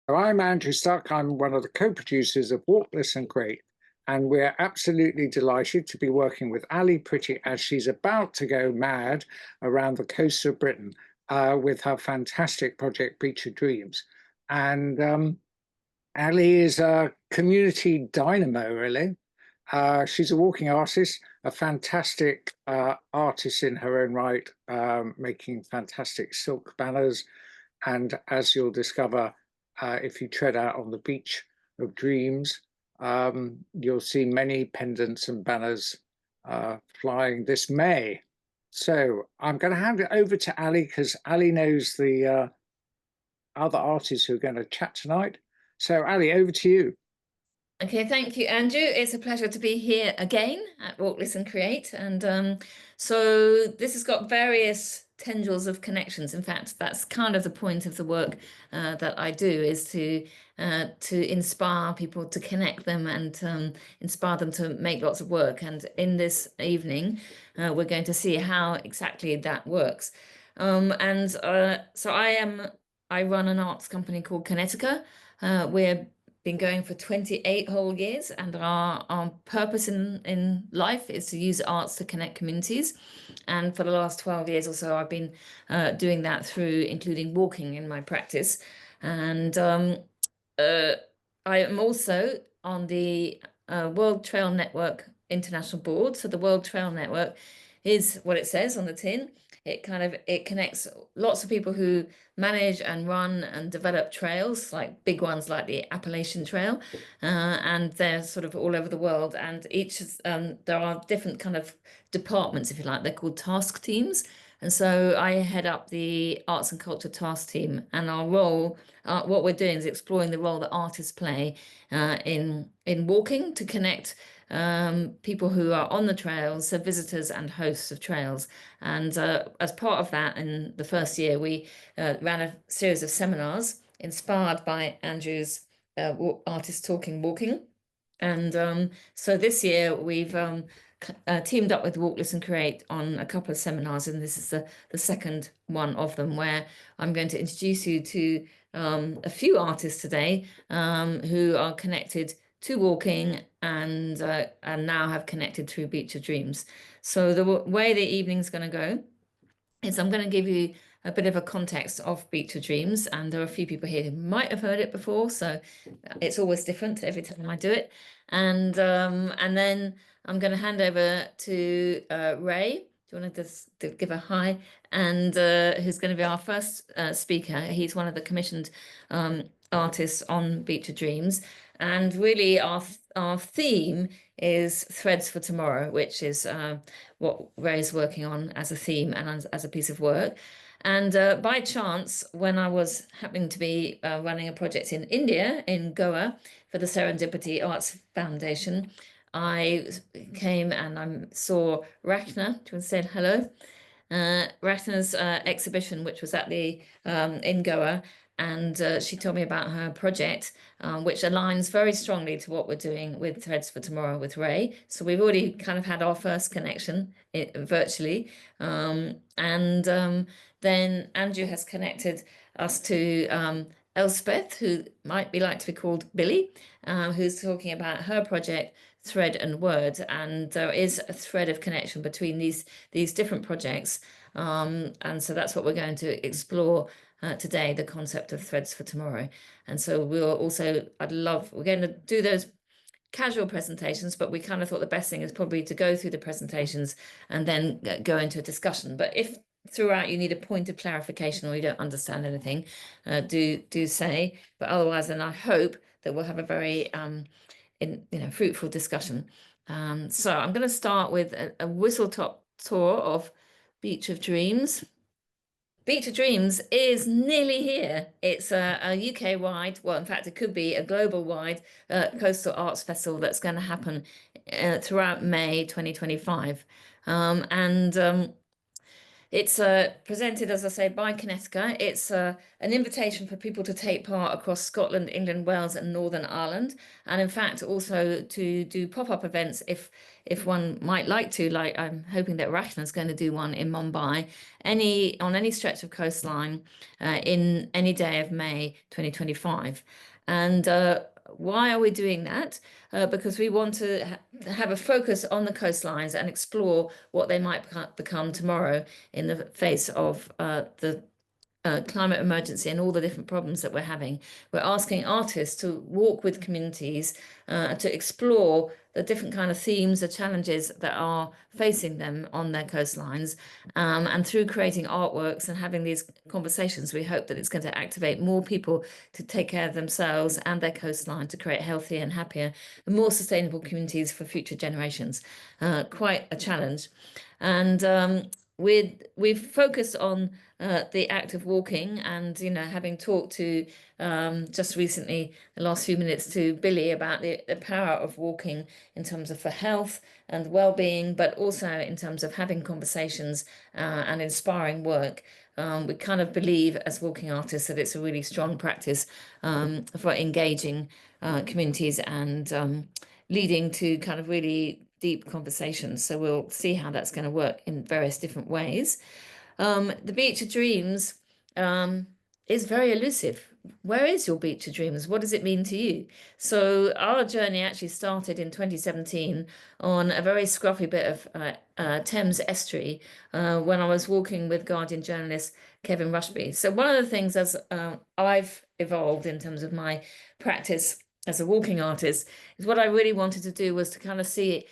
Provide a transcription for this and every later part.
I'm Andrew Stuck. I'm one of the co-producers of Walk, Listen, Create, and we're absolutely delighted to be working with Ali Pretty as she's about to go mad around the coast of Britain with her fantastic project Beach of Dreams. And Ali is a community dynamo, really. She's a walking artist, a fantastic artist in her own right, making fantastic silk banners. And as you'll discover, if you tread out on the beach of dreams, you'll see many pendants and banners flying this May. So I'm going to hand it over to Ali because Ali knows the other artists who are going to chat tonight. So Ali, over to you. Okay, thank you, Andrew. It's a pleasure to be here again at Walk, Listen, Create. And so this has got various tendrils of connections. In fact, that's kind of the point of the work that I do, is to inspire people, to connect them and inspire them to make lots of work. And in this evening, we're going to see how exactly that works. So I run an arts company called Kinetica. We're been going for 28 whole years, and our purpose in life is to use arts to connect communities. And for the last 12 years or so, I've been doing that through including walking in my practice. And uh, I am also on the World Trail Network International Board. So the World Trail Network is what it says on the tin. It connects lots of people who manage and run and develop trails, like big ones like the Appalachian Trail, and they're sort of all over the world. And there are different kind of departments, if you like. They're called task teams. And so I head up the arts and culture task team, and our role, what we're doing is exploring the role that artists play in walking to connect people who are on the trails, so visitors and hosts of trails. And as part of that, in the first year, we ran a series of seminars inspired by Andrew's Artist Talking Walking. And so this year we've teamed up with Walk, Listen, Create on a couple of seminars, and this is the second one of them, where I'm going to introduce you to a few artists today who are connected to walking and now have connected through Beach of Dreams. So the way the evening's going to go is I'm going to give you a bit of a context of Beach of Dreams, and there are a few people here who might have heard it before, so it's always different every time I do it. And then I'm going to hand over to Ray. Do you want to just give a hi? And who's going to be our first speaker? He's one of the commissioned artists on Beach of Dreams. And really, our theme is Threads for Tomorrow, which is what Ray's working on as a theme and as a piece of work. And by chance, when I was happening to be running a project in India, in Goa, for the Serendipity Arts Foundation, I came and I saw Rachna. Do you want to say hello? Rachna's exhibition, which was at the in Goa, and she told me about her project, which aligns very strongly to what we're doing with Threads for Tomorrow with Ray. So we've already kind of had our first connection virtually, and then Andrew has connected us to Elspeth, who might be like to be called Billy, who's talking about her project Thread and Word, and there is a thread of connection between these different projects, and so that's what we're going to explore today, the concept of Threads for Tomorrow. And so we're going to do those casual presentations, but we kind of thought the best thing is probably to go through the presentations and then go into a discussion. But if throughout you need a point of clarification or you don't understand anything, do say. But otherwise, then I hope that we'll have a very fruitful discussion. So I'm going to start with a whistle-top tour of Beach of Dreams. Beach of Dreams is nearly here. It's a UK-wide, well, in fact, it could be a global-wide coastal arts festival that's going to happen throughout May 2025. It's presented, as I say, by Kinetica. It's an invitation for people to take part across Scotland, England, Wales, and Northern Ireland, and in fact also to do pop-up events if one might like to. Like I'm hoping that Rachna is going to do one in Mumbai, on any stretch of coastline, in any day of May 2025. And why are we doing that? Because we want to have a focus on the coastlines and explore what they might become tomorrow in the face of the climate emergency and all the different problems that we're having. We're asking artists to walk with communities, to explore the different kind of themes, the challenges that are facing them on their coastlines. And through creating artworks and having these conversations, we hope that it's going to activate more people to take care of themselves and their coastline, to create healthier and happier and more sustainable communities for future generations. Quite a challenge. And we've focused on the act of walking, and having talked to just recently, the last few minutes, to Billy about the power of walking in terms of for health and well-being, but also in terms of having conversations and inspiring work. We kind of believe as walking artists that it's a really strong practice for engaging communities and leading to kind of really deep conversations. So we'll see how that's going to work in various different ways. The Beach of Dreams is very elusive. Where is your beach of dreams? What does it mean to you? So our journey actually started in 2017 on a very scruffy bit of Thames estuary when I was walking with Guardian journalist Kevin Rushby. So one of the things as I've evolved in terms of my practice as a walking artist is what I really wanted to do was to kind of see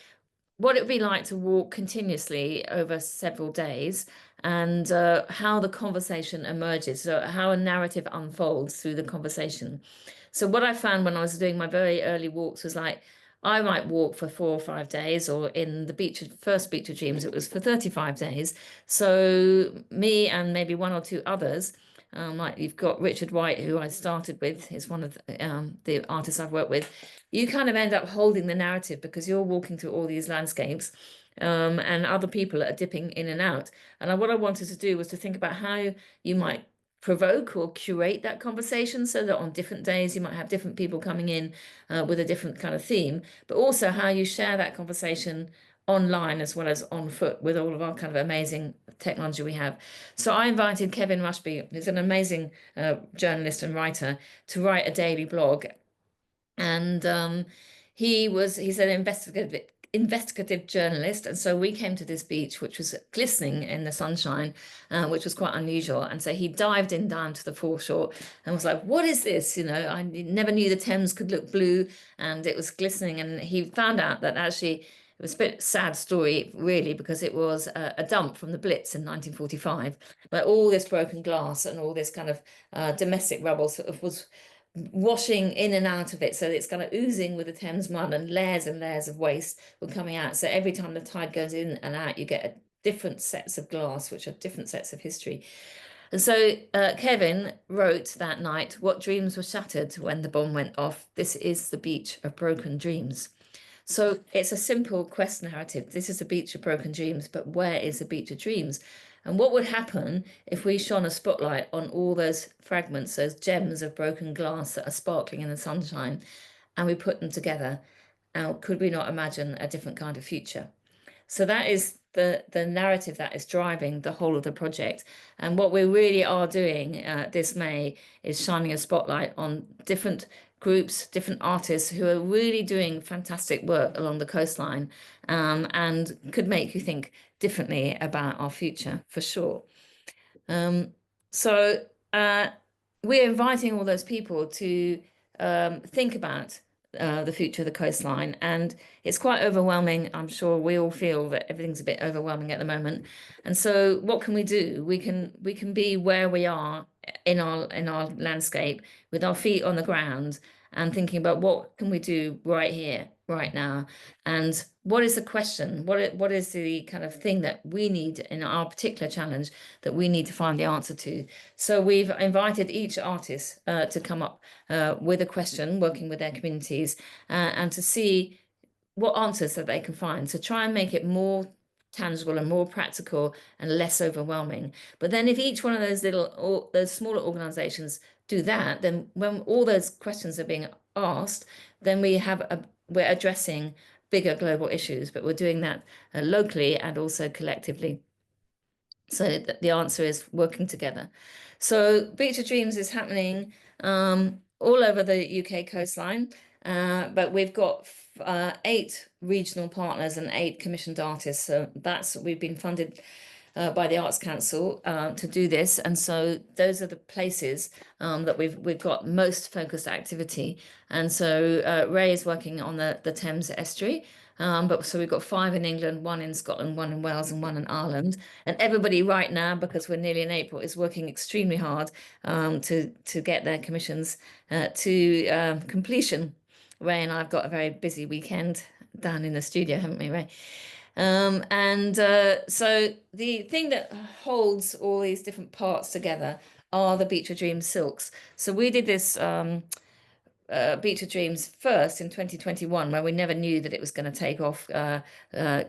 what it would be like to walk continuously over several days, and how the conversation emerges, so how a narrative unfolds through the conversation. So what I found when I was doing my very early walks was like, I might walk for 4 or 5 days, or in the first Beach of Dreams, it was for 35 days. So me and maybe one or two others, like you've got Richard White, who I started with, is one of the artists I've worked with. You kind of end up holding the narrative because you're walking through all these landscapes, and other people are dipping in and out. And what I wanted to do was to think about how you might provoke or curate that conversation, so that on different days you might have different people coming in with a different kind of theme, but also how you share that conversation online as well as on foot with all of our kind of amazing technology we have. So I invited Kevin Rushby, who's an amazing journalist and writer, to write a daily blog. And he's an investigative journalist, and so we came to this beach which was glistening in the sunshine, which was quite unusual. And so he dived in down to the foreshore and was like, what is this? I never knew the Thames could look blue, and it was glistening. And he found out that actually it was a bit sad story, really, because it was a dump from the Blitz in 1945, but all this broken glass and all this kind of domestic rubble sort of was washing in and out of it, so it's kind of oozing with the Thames mud, and layers of waste were coming out. So every time the tide goes in and out, you get different sets of glass, which are different sets of history. And so Kevin wrote that night, what dreams were shattered when the bomb went off? This is the beach of broken dreams. So it's a simple quest narrative. This is a beach of broken dreams, but where is the beach of dreams? And what would happen if we shone a spotlight on all those fragments, those gems of broken glass that are sparkling in the sunshine, and we put them together? And could we not imagine a different kind of future? So that is the narrative that is driving the whole of the project. And what we really are doing this May is shining a spotlight on different groups, different artists who are really doing fantastic work along the coastline, and could make you think differently about our future, for sure. So we're inviting all those people to think about the future of the coastline, and it's quite overwhelming. I'm sure we all feel that everything's a bit overwhelming at the moment. And so what can we do? We can be where we are in our landscape with our feet on the ground, and thinking about what can we do right here, right now, and what is the question? What is the kind of thing that we need in our particular challenge that we need to find the answer to? So we've invited each artist to come up with a question, working with their communities, and to see what answers that they can find. So try and make it more tangible and more practical and less overwhelming. But then if each one of those those smaller organizations do that, then when all those questions are being asked, then we're addressing bigger global issues, but we're doing that locally and also collectively. So the answer is working together. So Beach of Dreams is happening all over the UK coastline, but we've got 8 regional partners and 8 commissioned artists. So we've been funded by the Arts Council to do this, and so those are the places that we've got most focused activity. And so Ray is working on the Thames estuary. But so we've got 5 in England, 1 in Scotland, 1 in Wales, and 1 in Ireland. And everybody right now, because we're nearly in April, is working extremely hard to get their commissions to completion. Ray and I've got a very busy weekend down in the studio, haven't we, Ray? So the thing that holds all these different parts together are the Beach of Dreams silks. So we did this Beach of Dreams first in 2021, where we never knew that it was going to take off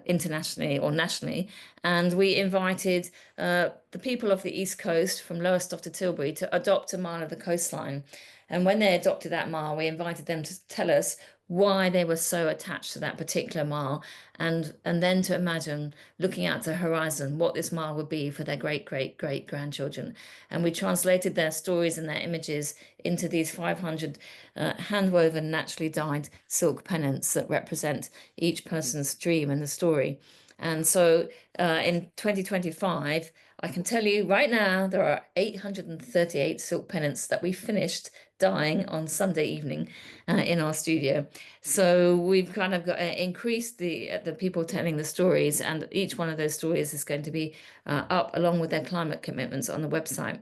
internationally or nationally. And we invited the people of the East Coast from Lowestoft to Tilbury to adopt a mile of the coastline. And when they adopted that mile, we invited them to tell us why they were so attached to that particular mile, and then to imagine looking out to the horizon what this mile would be for their great grandchildren. And we translated their stories and their images into these 500 hand-woven, naturally dyed silk pennants that represent each person's dream and the story. And so in 2025, I can tell you right now, there are 838 silk pennants that we finished dyeing on Sunday evening in our studio. So we've kind of got increased the people telling the stories, and each one of those stories is going to be up along with their climate commitments on the website.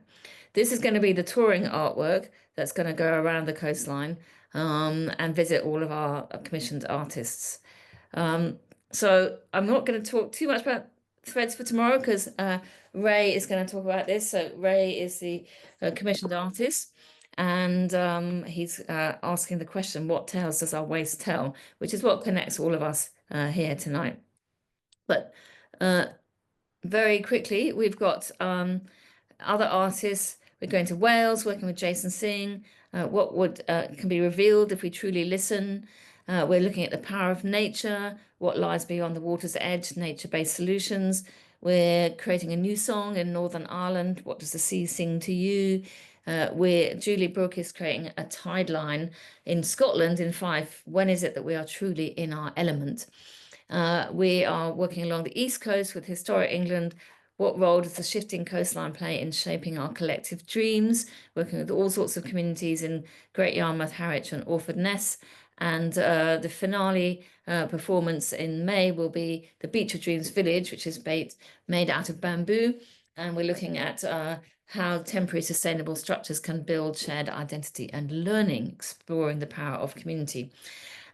This is going to be the touring artwork that's going to go around the coastline and visit all of our commissioned artists. So I'm not going to talk too much about threads for tomorrow because Ray is going to talk about this. So Ray is the commissioned artist, and he's asking the question, what tales does our waste tell? Which is what connects all of us here tonight. But very quickly, we've got other artists. We're going to Wales, working with Jason Singh. What can be revealed if we truly listen? We're looking at the power of nature, what lies beyond the water's edge, nature-based solutions. We're creating a new song in Northern Ireland. What does the sea sing to you? Julie Brooke is creating a tide line in Scotland in Fife. When is it that we are truly in our element? We are working along the East Coast with Historic England. What role does the shifting coastline play in shaping our collective dreams? Working with all sorts of communities in Great Yarmouth, Harwich and Orford Ness. And the finale performance in May will be the Beach of Dreams Village, which is made out of bamboo. And we're looking at how temporary sustainable structures can build shared identity and learning, exploring the power of community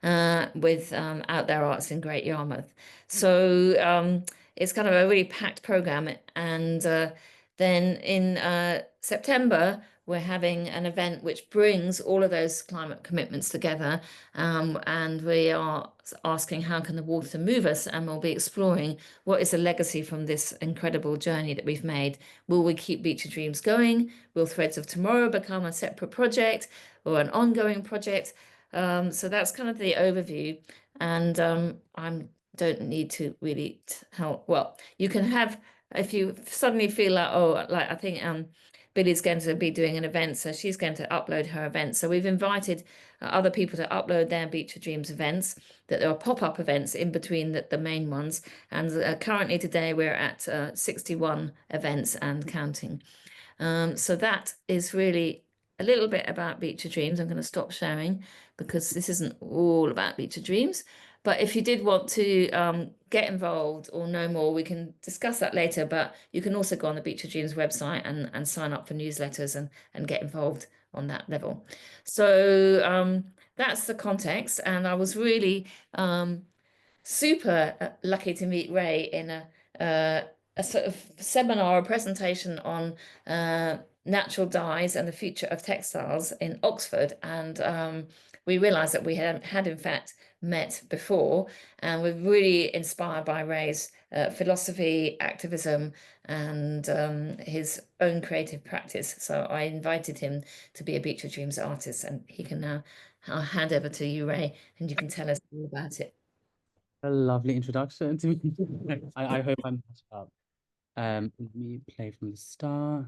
with Out There Arts in Great Yarmouth. So it's kind of a really packed program. And then in September, we're having an event which brings all of those climate commitments together. And we are asking how can the water move us? And we'll be exploring what is the legacy from this incredible journey that we've made. Will we keep Beach of Dreams going? Will Threads of Tomorrow become a separate project or an ongoing project? So that's kind of the overview. And I don't need to really tell. Well, you can have, if you suddenly feel like, oh, like I think Billy's going to be doing an event, so she's going to upload her event. So we've invited other people to upload their Beach of Dreams events, that there are pop-up events in between the main ones. And currently today we're at 61 events and counting. So that is really a little bit about Beach of Dreams. I'm going to stop sharing because this isn't all about Beach of Dreams. But if you did want to get involved or know more, we can discuss that later. But you can also go on the Beach of Dreams website and sign up for newsletters and get involved on that level. So that's the context. And I was really super lucky to meet Ray in a sort of seminar or presentation on natural dyes and the future of textiles in Oxford. And we realized that we had in fact met before, and we're really inspired by Ray's philosophy, activism, and his own creative practice. So I invited him to be a Beach of Dreams artist, and he can now, I'll hand over to you, Ray, and you can tell us all about it. A lovely introduction to me. I hope I'm matched up. Let me play from the start.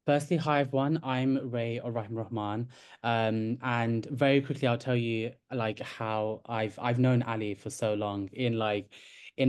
Firstly, hi everyone, I'm Ray or Rahim Rahman. And very quickly I'll tell you like how I've known Ali for so long in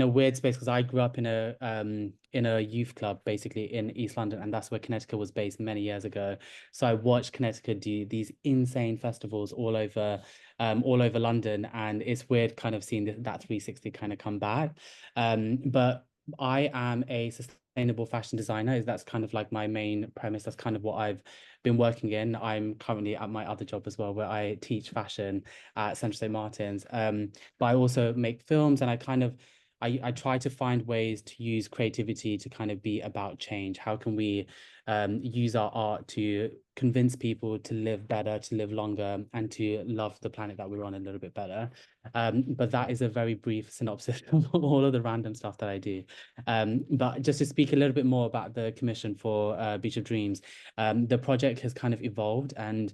a weird space, because I grew up in a youth club basically in East London, and that's where Connecticut was based many years ago. So I watched Connecticut do these insane festivals all over London, and it's weird kind of seeing that 360 kind of come back. But I am a sustainable fashion designer. That's kind of like my main premise. That's kind of what I've been working in. I'm currently at my other job as well, where I teach fashion at Central St. Martin's. But I also make films, and I try to find ways to use creativity to kind of be about change. How can we use our art to convince people to live better, to live longer, and to love the planet that we're on a little bit better? But that is a very brief synopsis of all of the random stuff that I do. But just to speak a little bit more about the commission for Beach of Dreams, the project has kind of evolved, and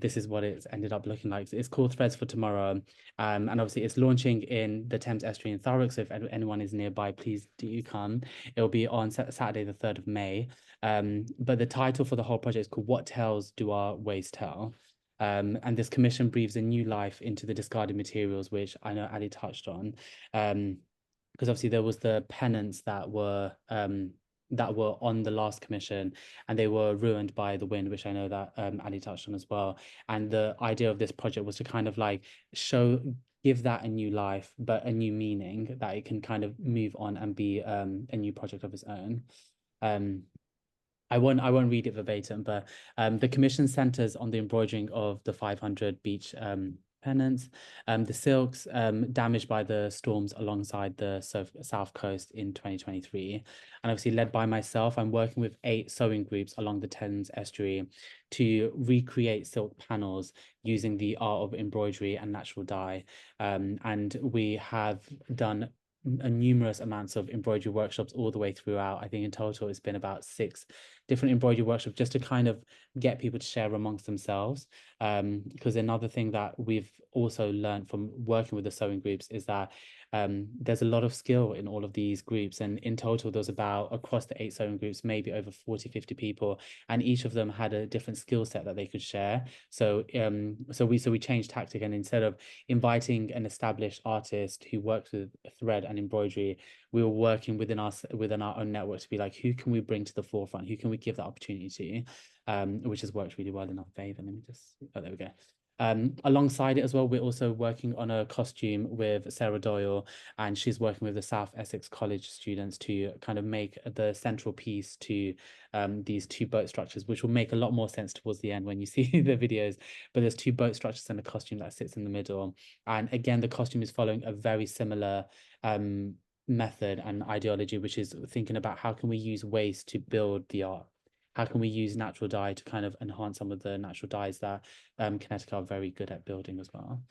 this is what it's ended up looking like. It's called Threads for Tomorrow, and obviously it's launching in the Thames Estuary in Thurrock, so if anyone is nearby, please do come. It'll be on Saturday the 3rd of May. But the title for the whole project is called What Tales Do Our Ways Tell? And this commission breathes a new life into the discarded materials, which I know Ali touched on. Because obviously there was the pennants that were on the last commission, and they were ruined by the wind, which I know that Ali touched on as well. And the idea of this project was to kind of like give that a new life, but a new meaning, that it can kind of move on and be a new project of its own. I won't read it verbatim, but the commission centers on the embroidering of the 500 beach pennants, the silks damaged by the storms alongside the south coast in 2023. And obviously led by myself, I'm working with 8 sewing groups along the Thames estuary to recreate silk panels using the art of embroidery and natural dye. And we have done numerous amounts of embroidery workshops all the way throughout. I think in total it's been about 6 different embroidery workshops, just to kind of get people to share amongst themselves. Because another thing that we've also learned from working with the sewing groups is that there's a lot of skill in all of these groups, and in total there's about, across the 8 sewing groups, maybe over 40-50 people, and each of them had a different skill set that they could share. So we changed tactic, and instead of inviting an established artist who works with thread and embroidery, we were working within our own network to be like, who can we bring to the forefront, who can we give that opportunity to, which has worked really well in our favor. Let me just, oh, there we go. Alongside it as well, we're also working on a costume with Sarah Doyle, and she's working with the South Essex College students to kind of make the central piece to these 2 boat structures, which will make a lot more sense towards the end when you see the videos. But there's 2 boat structures and a costume that sits in the middle. And again, the costume is following a very similar method and ideology, which is thinking about how can we use waste to build the art. How can we use natural dye to kind of enhance some of the natural dyes that Connecticut are very good at building as well.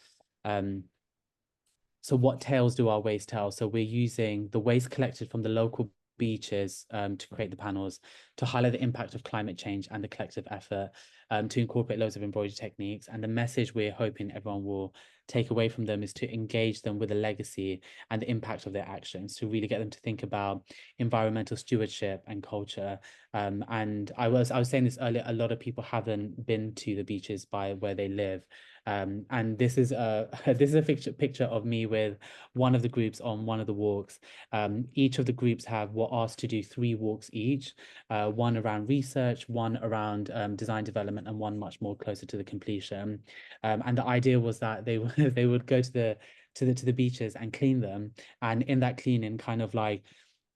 So what tales do our waste tell? So we're using the waste collected from the local beaches to create the panels, to highlight the impact of climate change and the collective effort, to incorporate loads of embroidery techniques. And the message we're hoping everyone will take away from them is to engage them with the legacy and the impact of their actions, to really get them to think about environmental stewardship and culture. And I was saying this earlier, a lot of people haven't been to the beaches by where they live. And this is a picture of me with one of the groups on one of the walks. Each of the groups were asked to do 3 walks each, one around research, one around design development, and one much more closer to the completion. And the idea was that they would go to the beaches and clean them, and in that cleaning kind of like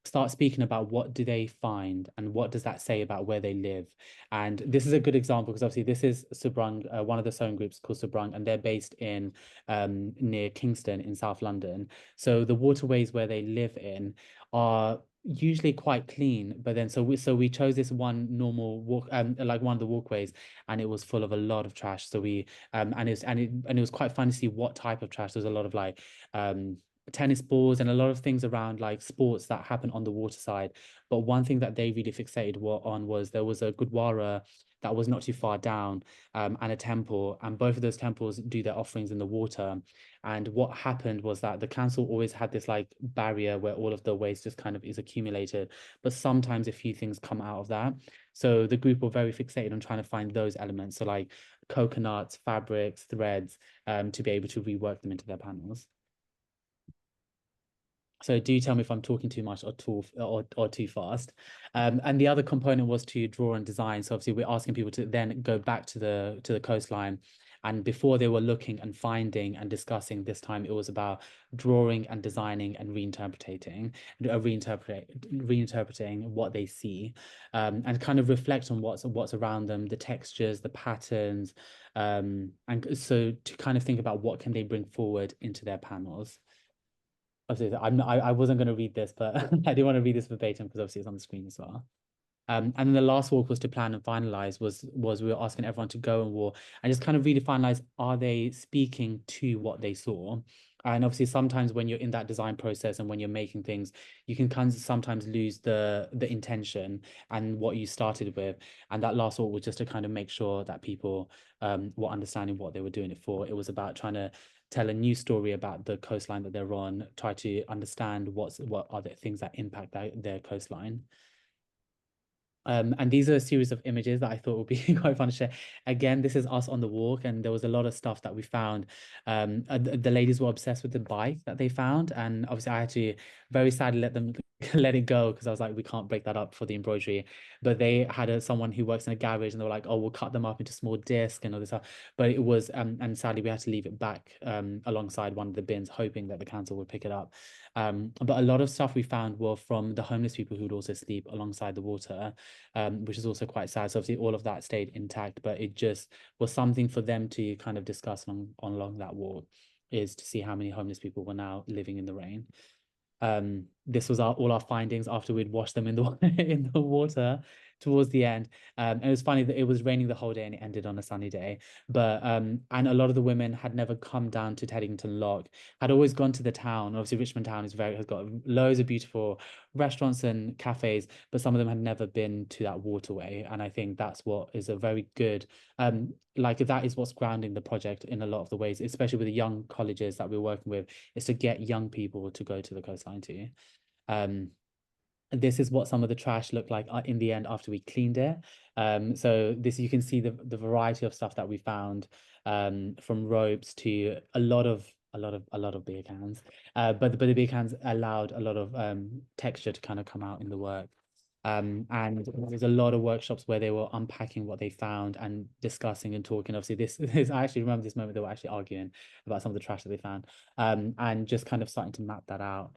start speaking about what do they find and what does that say about where they live. And this is a good example, because obviously this is Subrung, one of the sewing groups called Subrung, and they're based in near Kingston in South London. So the waterways where they live in are usually quite clean, but then so we chose this one normal walk, like one of the walkways, and it was full of a lot of trash. So we and it was quite fun to see what type of trash. There was a lot of like tennis balls and a lot of things around like sports that happen on the water side. But one thing that they really fixated on was there was a Gurdwara that was not too far down, and a temple, and both of those temples do their offerings in the water. And what happened was that the council always had this like barrier where all of the waste just kind of is accumulated, but sometimes a few things come out of that. So the group were very fixated on trying to find those elements, so like coconuts, fabrics, threads, to be able to rework them into their panels. So do tell me if I'm talking too much or too fast. And the other component was to draw and design. So obviously we're asking people to then go back to the coastline. And before they were looking and finding and discussing, this time it was about drawing and designing and reinterpreting what they see, and kind of reflect on what's around them, the textures, the patterns, and so to kind of think about what can they bring forward into their panels. Obviously, I wasn't going to read this, but I do want to read this verbatim because obviously it's on the screen as well. And then the last walk was to plan and finalize. Was we were asking everyone to go and walk and just kind of really finalize, are they speaking to what they saw? And obviously, sometimes when you're in that design process and when you're making things, you can kind of sometimes lose the intention and what you started with. And that last walk was just to kind of make sure that people were understanding what they were doing it for. It was about trying to tell a new story about the coastline that they're on, try to understand what are the things that impact their coastline. And these are a series of images that I thought would be quite fun to share. Again, this is us on the walk, and there was a lot of stuff that we found. The ladies were obsessed with the bike that they found, and obviously I had to very sadly let them let it go because I was like, we can't break that up for the embroidery. But they had someone who works in a garage, and they were like, oh, we'll cut them up into small discs and all this stuff. But it was, and sadly we had to leave it back alongside one of the bins, hoping that the council would pick it up. But a lot of stuff we found were from the homeless people who would also sleep alongside the water, which is also quite sad. So obviously all of that stayed intact, but it just was something for them to kind of discuss along that walk, is to see how many homeless people were now living in the rain. This was all our findings after we'd washed them in the in the water towards the end. And it was funny that it was raining the whole day and it ended on a sunny day. But and a lot of the women had never come down to Teddington Lock, had always gone to the town. Obviously, Richmond Town has got loads of beautiful restaurants and cafes, but some of them had never been to that waterway. And I think that's what is a very good, like that is what's grounding the project in a lot of the ways, especially with the young colleges that we're working with, is to get young people to go to the coastline too. This is what some of the trash looked like in the end after we cleaned it. So this, you can see the variety of stuff that we found, from ropes to a lot of beer cans. But the beer cans allowed a lot of texture to kind of come out in the work. And there's a lot of workshops where they were unpacking what they found and discussing and talking. Obviously, this I actually remember this moment they were actually arguing about some of the trash that they found, and just kind of starting to map that out.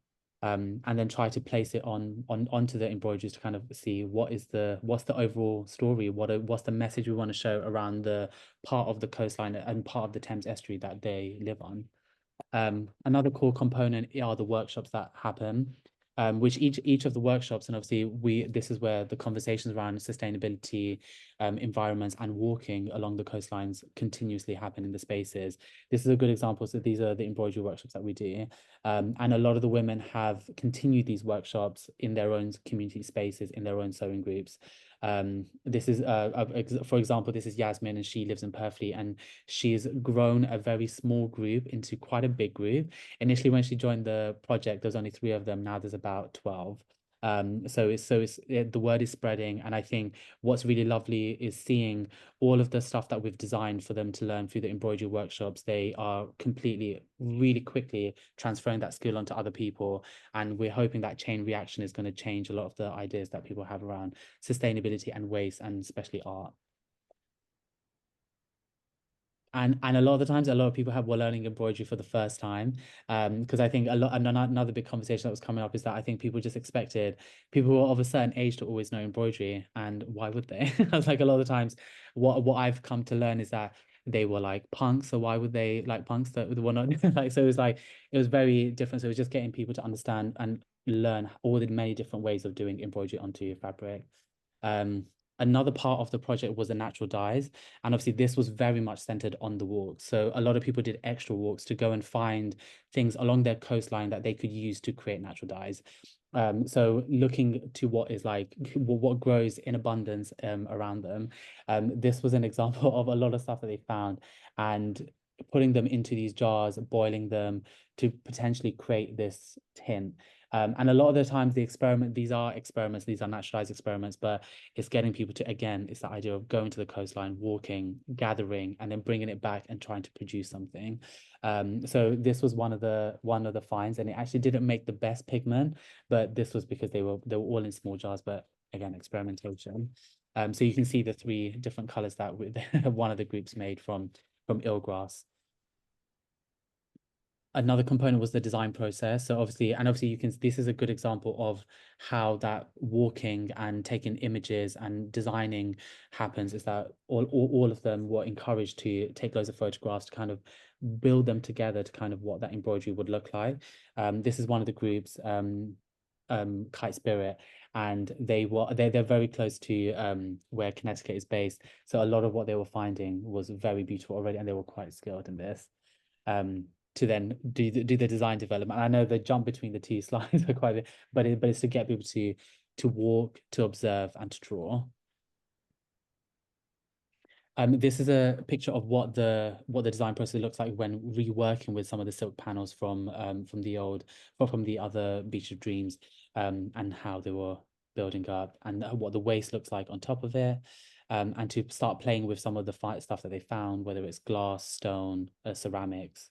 And then try to place it onto the embroideries to kind of see what's the overall story, what's the message we want to show around the part of the coastline and part of the Thames estuary that they live on. Another core component are the workshops that happen, which each of the workshops, and obviously this is where the conversations around sustainability, environments and walking along the coastlines continuously happen in the spaces. This is a good example. So these are the embroidery workshops that we do. And a lot of the women have continued these workshops in their own community spaces, in their own sewing groups. This is, for example, this is Yasmin, and she lives in Purfleet, and she's grown a very small group into quite a big group. Initially, when she joined the project, there's only 3 of them. Now there's about 12. So the word is spreading, and I think what's really lovely is seeing all of the stuff that we've designed for them to learn through the embroidery workshops. They are really quickly transferring that skill onto other people, and we're hoping that chain reaction is going to change a lot of the ideas that people have around sustainability and waste, and especially art. And a lot of the times, a lot of people were learning embroidery for the first time, because I think another big conversation that was coming up is that I think people just expected people who are of a certain age to always know embroidery, and why would they? I was like, a lot of the times, what I've come to learn is that they were like punks, so why would they like punks that were not like? So it was very different. So it was just getting people to understand and learn all the many different ways of doing embroidery onto your fabric. Another part of the project was the natural dyes, and obviously this was very much centered on the walks. So a lot of people did extra walks to go and find things along their coastline that they could use to create natural dyes. So looking to what is like what grows in abundance around them. This was an example of a lot of stuff that they found and putting them into these jars, boiling them to potentially create this tint. And a lot of the times these are experiments, these are naturalized experiments, but it's getting people to, again, it's the idea of going to the coastline, walking, gathering, and then bringing it back and trying to produce something. So this was one of the finds, and it actually didn't make the best pigment, but this was because they were all in small jars, but again, experimentation. So you can see the 3 different colors that one of the groups made from eelgrass. Another component was the design process. So obviously you can, this is a good example of how that walking and taking images and designing happens, is that all of them were encouraged to take loads of photographs to kind of build them together to kind of what that embroidery would look like. This is one of the groups, Kite Spirit, and they're very close to where Connecticut is based. So a lot of what they were finding was very beautiful already, and they were quite skilled in this. To then do the design development. I know the jump between the 2 slides are quite, but it's to get people to walk, to observe, and to draw. This is a picture of what the design process looks like when reworking with some of the silk panels from the other Beach of Dreams, and how they were building up, and what the waist looks like on top of it. And to start playing with some of the stuff that they found, whether it's glass, stone, ceramics.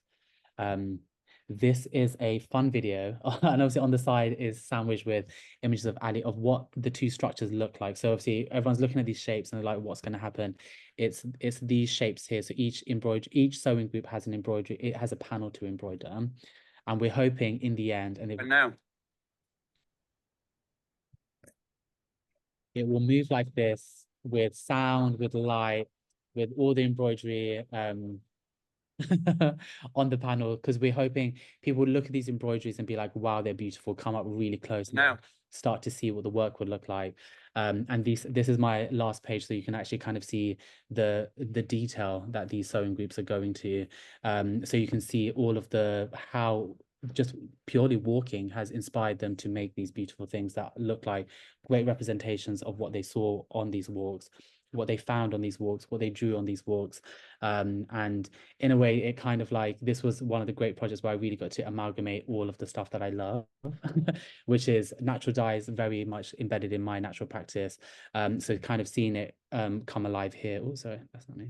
This is a fun video, and obviously on the side is sandwiched with images of Ali of what the 2 structures look like. So obviously everyone's looking at these shapes and they're like, what's going to happen? It's these shapes here. So each sewing group has an embroidery. It has a panel to embroider, and we're hoping in the end, and now it will move like this with sound, with light, with all the embroidery on the panel, because we're hoping people would look at these embroideries and be like, wow, they're beautiful, come up really close now, start to see what the work would look like. And this is my last page, so you can actually kind of see the detail that these sewing groups are going to. So you can see all of how just purely walking has inspired them to make these beautiful things that look like great representations of what they saw on these walks, what they found on these walks, what they drew on these walks. And in a way, it kind of like, this was one of the great projects where I really got to amalgamate all of the stuff that I love, which is natural dyes, very much embedded in my natural practice. So kind of seeing it come alive here. Oh, sorry, that's not me.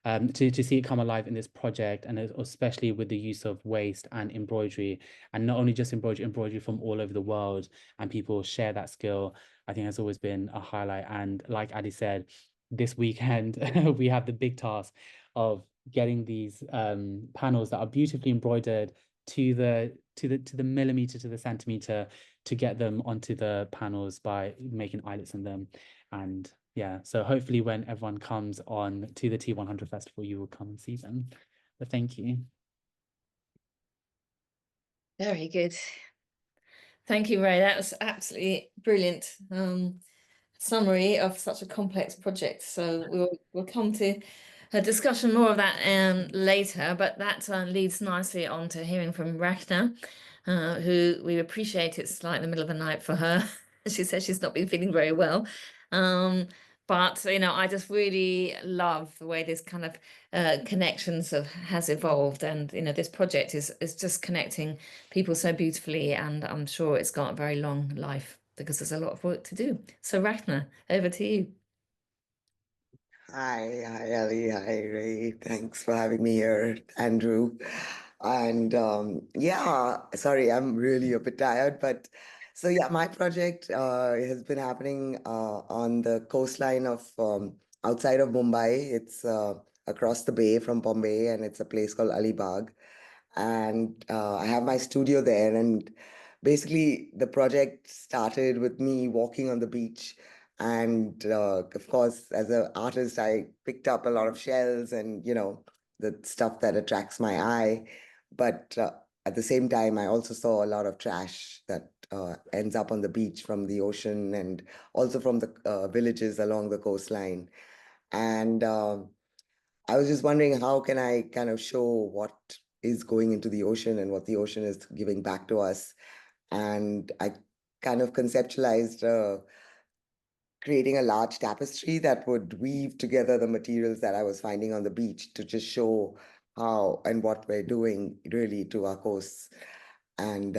To see it come alive in this project, and especially with the use of waste and embroidery, and not only just embroidery from all over the world, and people share that skill, I think has always been a highlight. And like Adi said, this weekend we have the big task of getting these panels that are beautifully embroidered to the millimeter, to the centimeter, to get them onto the panels by making eyelets in them. And yeah, so hopefully when everyone comes on to the T100 Festival, you will come and see them. But thank you. Very good. Thank you, Ray. That was absolutely brilliant summary of such a complex project. So we'll come to a discussion more of that later, but that leads nicely on to hearing from Rachna, who we appreciate. It's like the middle of the night for her. She says she's not been feeling very well. But, you know, I just really love the way this kind of connections has evolved. And, you know, this project is just connecting people so beautifully. And I'm sure it's got a very long life because there's a lot of work to do. So, Rachna, over to you. Hi, Ali. Hi, Ray. Thanks for having me here, Andrew. And yeah, sorry, I'm really a bit tired, but so yeah, my project has been happening on the coastline of outside of Mumbai. It's across the bay from Bombay, and it's a place called Alibaug. And I have my studio there. And basically, the project started with me walking on the beach. And of course, as an artist, I picked up a lot of shells and, the stuff that attracts my eye. But at the same time, I also saw a lot of trash that ends up on the beach from the ocean and also from the villages along the coastline. And I was just wondering, how can I kind of show what is going into the ocean and what the ocean is giving back to us? And I kind of conceptualized creating a large tapestry that would weave together the materials that I was finding on the beach to just show how and what we're doing really to our coasts, and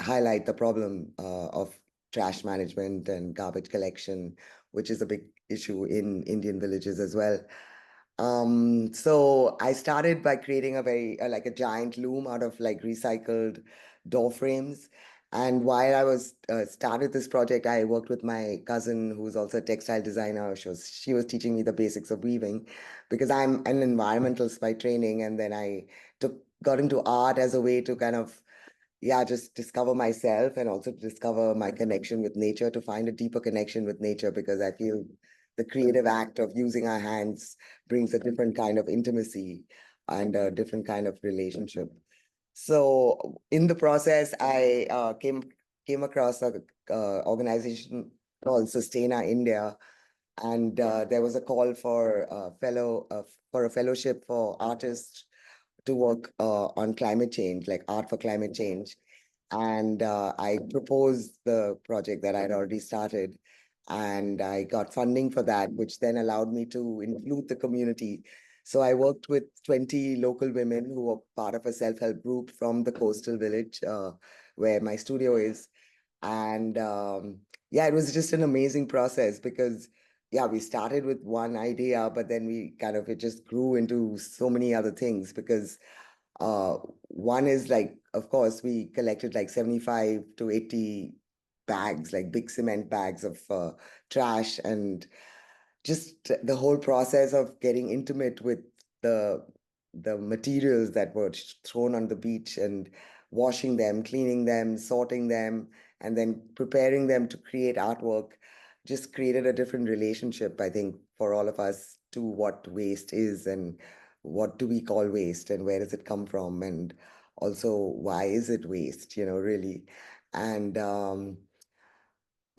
highlight the problem of trash management and garbage collection, which is a big issue in Indian villages as well. So I started by creating a very like a giant loom out of like recycled door frames. And while I was started this project, I worked with my cousin, who's also a textile designer. She was teaching me the basics of weaving, because I'm an environmentalist by training, and then I got into art as a way to kind of just discover myself and also discover my connection with nature, to find a deeper connection with nature, because I feel the creative act of using our hands brings a different kind of intimacy and a different kind of relationship. So in the process, I came across a organization called Sustaina India, and there was a call for a fellowship for artists to work on climate change, like art for climate change. And I proposed the project that I'd already started, and I got funding for that, which then allowed me to include the community. So I worked with 20 local women who were part of a self-help group from the coastal village where my studio is. And it was just an amazing process, because we started with one idea, but then it just grew into so many other things, because uh, one is like, of course, we collected like 75 to 80 bags, like big cement bags of trash, and just the whole process of getting intimate with the materials that were thrown on the beach, and washing them, cleaning them, sorting them, and then preparing them to create artwork, just created a different relationship, I think, for all of us to what waste is, and what do we call waste, and where does it come from, and also why is it waste, really. And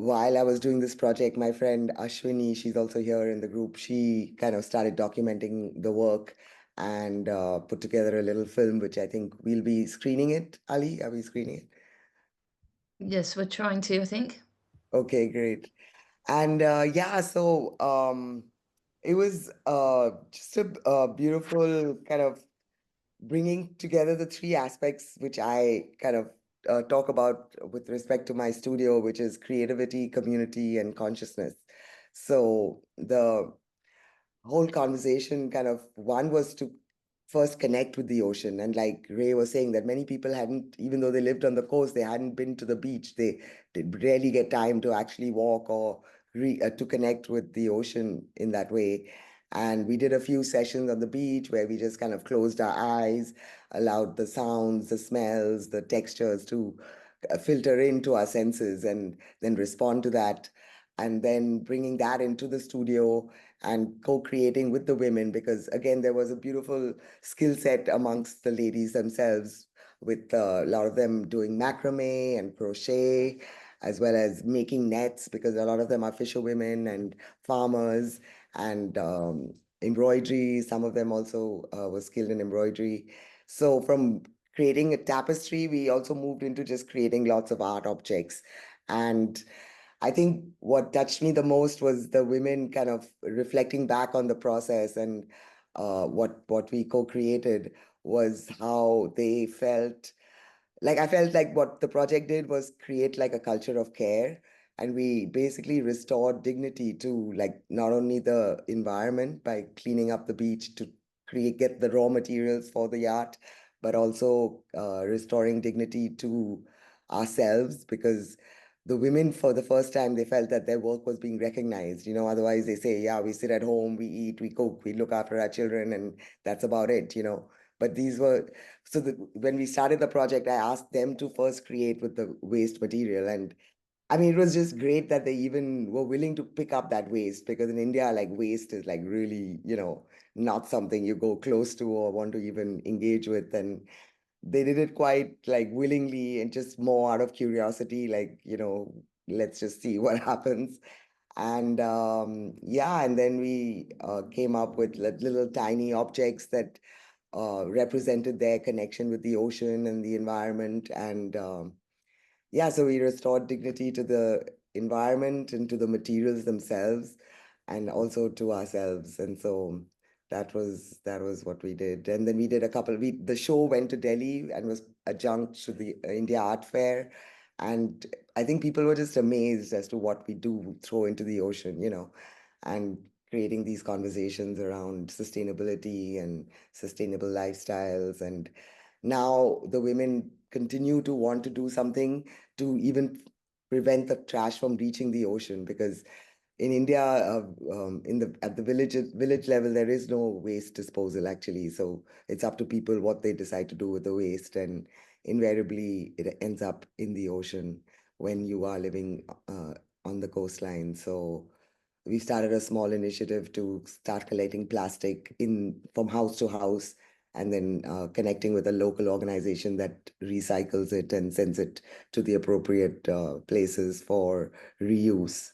while I was doing this project, my friend Ashwini, she's also here in the group, she kind of started documenting the work, and put together a little film, which I think we'll be screening it. Ali, are we screening it? Yes, we're trying to, I think. Okay, great. And so it was just a beautiful kind of bringing together the three aspects which I kind of talk about with respect to my studio, which is creativity, community, and consciousness. So the whole conversation kind of, one was to first connect with the ocean. And like Ray was saying, that many people hadn't, even though they lived on the coast, they hadn't been to the beach. They did rarely get time to actually walk or to connect with the ocean in that way. And we did a few sessions on the beach where we just kind of closed our eyes, allowed the sounds, the smells, the textures to filter into our senses, and then respond to that. And then bringing that into the studio and co-creating with the women, because again, there was a beautiful skill set amongst the ladies themselves, with a lot of them doing macrame and crochet, as well as making nets, because a lot of them are fisherwomen and farmers, and embroidery. Some of them also were skilled in embroidery. So from creating a tapestry, we also moved into just creating lots of art objects. And I think what touched me the most was the women kind of reflecting back on the process, and what we co-created was how they felt. Like, I felt like what the project did was create like a culture of care, and we basically restored dignity to like not only the environment by cleaning up the beach to get the raw materials for the art, but also restoring dignity to ourselves, because the women, for the first time, they felt that their work was being recognized. Otherwise they say, yeah, we sit at home, we eat, we cook, we look after our children, and that's about it. But these were, so when we started the project, I asked them to first create with the waste material. And I mean, it was just great that they even were willing to pick up that waste, because in India, like, waste is like really, not something you go close to or want to even engage with. And they did it quite like willingly and just more out of curiosity, like, let's just see what happens. And yeah, and then we came up with little tiny objects that represented their connection with the ocean and the environment. And yeah, so we restored dignity to the environment and to the materials themselves, and also to ourselves. And so that was what we did. And then we did the show went to Delhi and was adjunct to the India Art Fair. And I think people were just amazed as to what we do throw into the ocean, and creating these conversations around sustainability and sustainable lifestyles. And now the women continue to want to do something to even prevent the trash from reaching the ocean, because in India, at the village level, there is no waste disposal actually. So it's up to people what they decide to do with the waste, and invariably it ends up in the ocean when you are living on the coastline. So we started a small initiative to start collecting plastic from house to house, and then connecting with a local organization that recycles it and sends it to the appropriate places for reuse.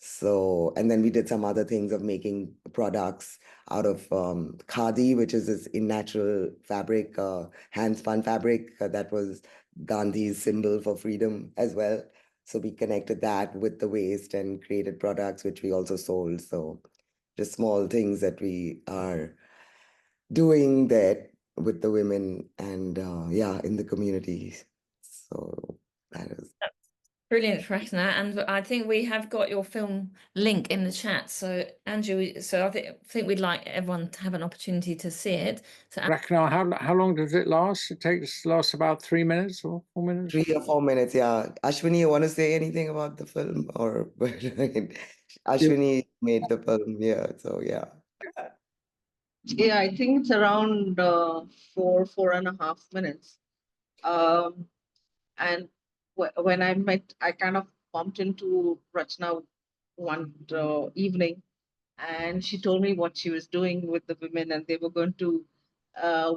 So, and then we did some other things of making products out of khadi, which is this in natural fabric, hand-spun fabric that was Gandhi's symbol for freedom as well. So we connected that with the waste and created products which we also sold. So just small things that we are doing that with the women and yeah, in the communities. So that is. Brilliant, Rachna. And I think we have got your film link in the chat. So Andrew, so I think we'd like everyone to have an opportunity to see it. So Rachna, how long does it last? It lasts about 3 minutes or 4 minutes? 3 or 4 minutes, yeah. Ashwini, you want to say anything about the film? Or Ashwini made the film, yeah. So yeah. Yeah, I think it's around 4.5 minutes. And when I kind of bumped into Rachna one evening, and she told me what she was doing with the women, and they were going to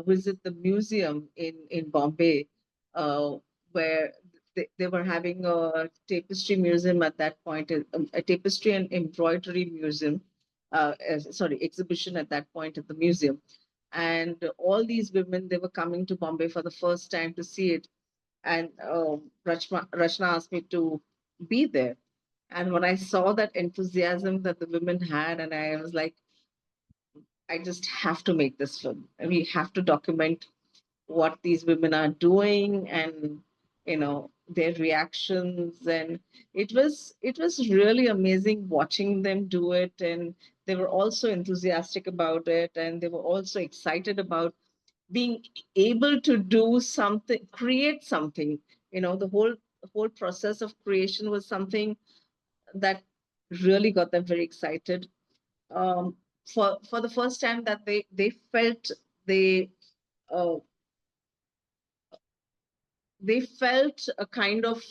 visit the museum in Bombay, where they were having a tapestry museum at that point, a tapestry and embroidery museum, exhibition at that point at the museum. And all these women, they were coming to Bombay for the first time to see it. And Rachna asked me to be there. And when I saw that enthusiasm that the women had, and I was like, I just have to make this film. We have to document what these women are doing, and their reactions. And it was really amazing watching them do it. And they were also enthusiastic about it, and they were also excited about being able to do something, create something. The whole process of creation was something that really got them very excited. For the first time that they felt uh, they felt a kind of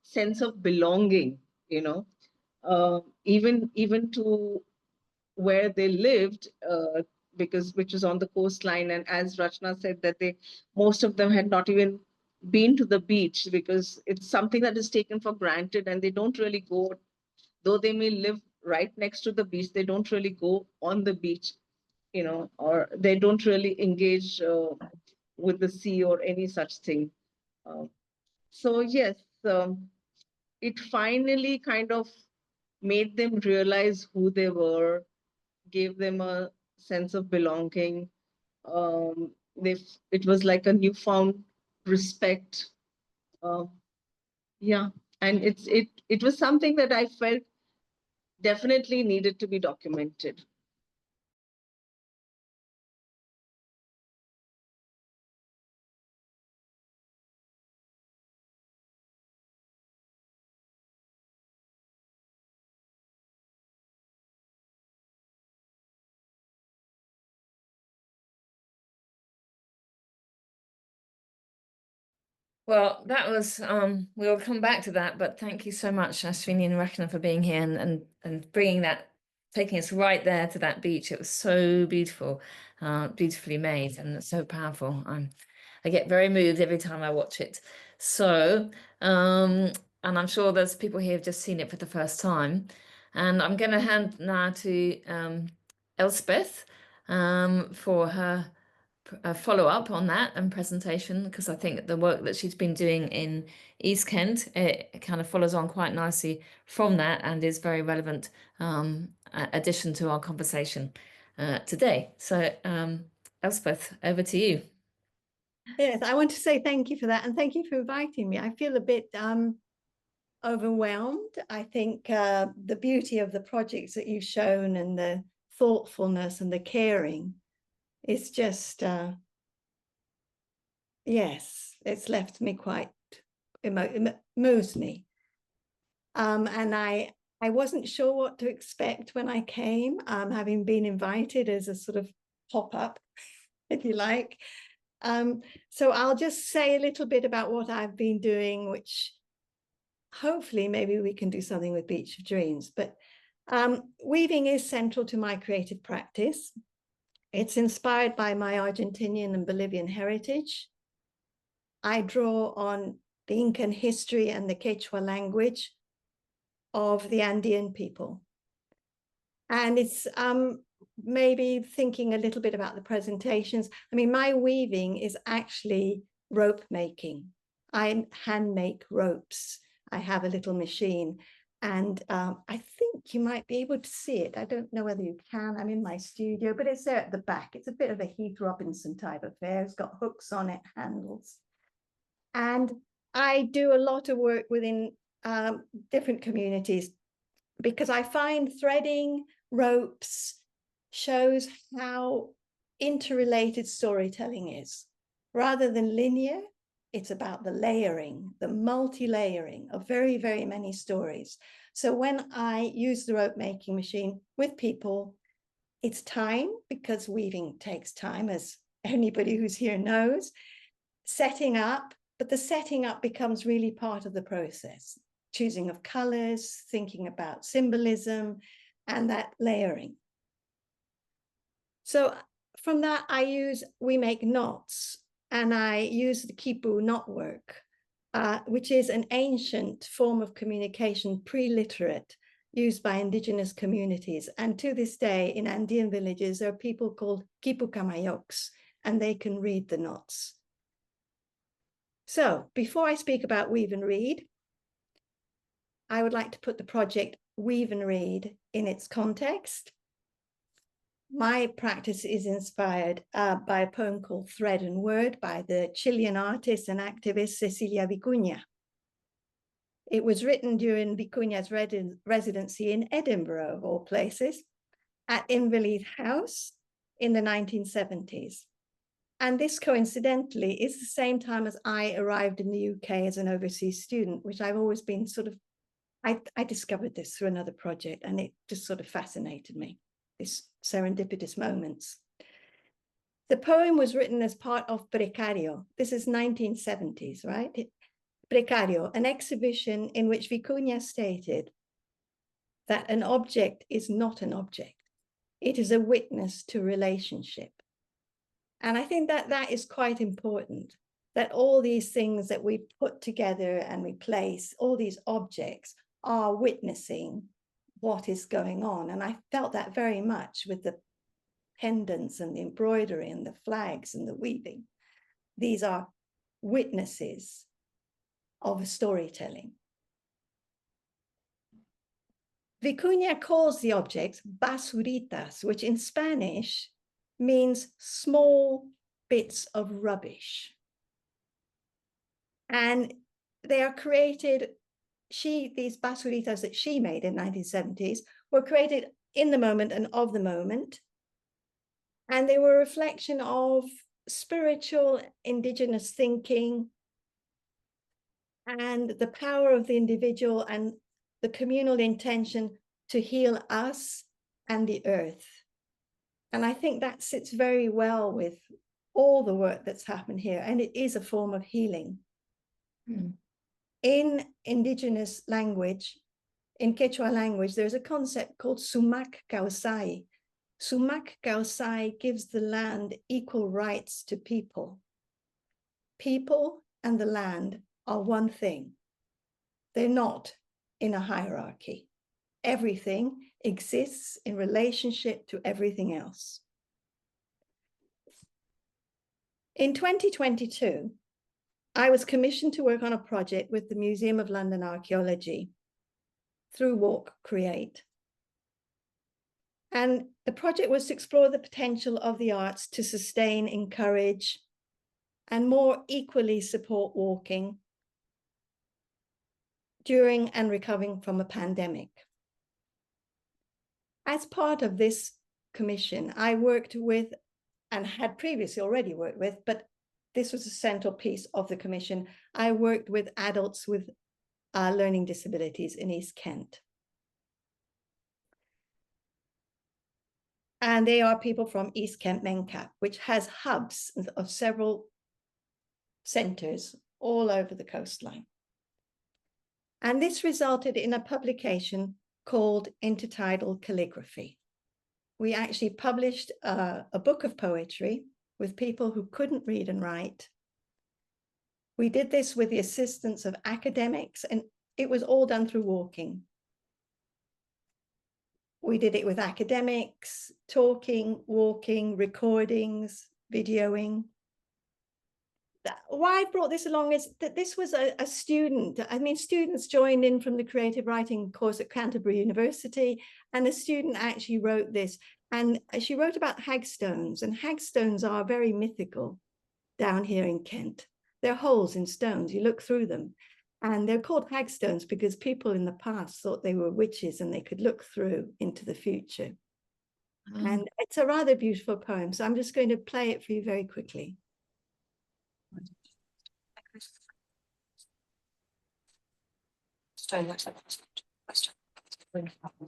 sense of belonging, even to where they lived, which was on the coastline. And as Rachna said, that most of them had not even been to the beach, because it's something that is taken for granted, and they don't really go, though they may live right next to the beach, they don't really go on the beach, or they don't really engage with the sea or any such thing. So yes, it finally kind of made them realize who they were, gave them a sense of belonging. It was like a newfound respect. Yeah, and it was something that I felt definitely needed to be documented. well, that was we'll come back to that, but thank you so much, Ashwini and Rachna, for being here and bringing that, taking us right there to that beach. It was so beautiful, beautifully made, and so powerful. I get very moved every time I watch it. So, and I'm sure there's people here who've just seen it for the first time. And I'm going to hand now to Elspeth for her follow-up on that and presentation, because I think the work that she's been doing in East Kent, it kind of follows on quite nicely from that and is very relevant addition to our conversation today. So Elspeth, over to you. Yes, I want to say thank you for that, and thank you for inviting me. I feel a bit overwhelmed. I think the beauty of the projects that you've shown and the thoughtfulness and the caring is just, yes, it's left me quite, moves me. And I wasn't sure what to expect when I came, having been invited as a sort of pop-up, if you like. So I'll just say a little bit about what I've been doing, which hopefully maybe we can do something with Beach of Dreams. But weaving is central to my creative practice. It's inspired by my Argentinian and Bolivian heritage. I draw on the Incan history and the Quechua language of the Andean people. And it's maybe thinking a little bit about the presentations. I mean, my weaving is actually rope making. I hand make ropes. I have a little machine, and I think you might be able to see it. I don't know whether you can. I'm in my studio, but it's there at the back. It's a bit of a Heath Robinson type affair. It's got hooks on it, handles. And I do a lot of work within different communities, because I find threading ropes shows how interrelated storytelling is. Rather than linear, it's about the layering, the multi-layering of very, very many stories. So when I use the rope making machine with people, it's time, because weaving takes time, as anybody who's here knows, setting up, but the setting up becomes really part of the process. Choosing of colors, thinking about symbolism, and that layering. So from that, we make knots, and I use the kipu knotwork, which is an ancient form of communication, pre-literate, used by indigenous communities. And to this day, in Andean villages, there are people called kipu kamayoks, and they can read the knots. So before I speak about Weave and Read, I would like to put the project Weave and Read in its context. My practice is inspired by a poem called Thread and Word by the Chilean artist and activist Cecilia Vicuña. It was written during Vicuña's residency in Edinburgh, of all places, at Inverleith House in the 1970s. And this, coincidentally, is the same time as I arrived in the UK as an overseas student, which I've always been sort of, I discovered this through another project, and it just sort of fascinated me, these serendipitous moments. The poem was written as part of Precario. This is 1970s, right? Precario, an exhibition in which Vicuña stated that an object is not an object. It is a witness to relationship. And I think that that is quite important, that all these things that we put together and we place, all these objects, are witnessing what is going on. And I felt that very much with the pendants and the embroidery and the flags and the weaving. These are witnesses of storytelling. Vicuña calls the objects basuritas, which in Spanish means small bits of rubbish. And they are created, these basuritas that she made in the 1970s were created in the moment and of the moment. And they were a reflection of spiritual indigenous thinking and the power of the individual and the communal intention to heal us and the earth. And I think that sits very well with all the work that's happened here. And it is a form of healing. In indigenous language, in Quechua language, there's a concept called sumac causai. Sumac causai gives the land equal rights to people. people and the land are one thing. They're not in a hierarchy. Everything exists in relationship to everything else. In 2022, I was commissioned to work on a project with the Museum of London Archaeology through Walk Create. And the project was to explore the potential of the arts to sustain, encourage, and more equally support walking during and recovering from a pandemic. As part of this commission, I worked with, and had previously already worked with, but this was a central piece of the commission, I worked with adults with learning disabilities in East Kent. And they are people from East Kent Mencap, which has hubs of several centres all over the coastline. And this resulted in a publication called Intertidal Calligraphy. We actually published a book of poetry with people who couldn't read and write. We did this with the assistance of academics, and it was all done through walking. We did it with academics, talking, walking, recordings, videoing. Why I brought this along is that this was a student. I mean, students joined in from the creative writing course at Canterbury University, and a student actually wrote this. And she wrote about hagstones, and hagstones are very mythical down here in Kent. They're holes in stones, you look through them. And they're called hagstones because people in the past thought they were witches and they could look through into the future. And it's a rather beautiful poem, so I'm just going to play it for you very quickly. Stone looks like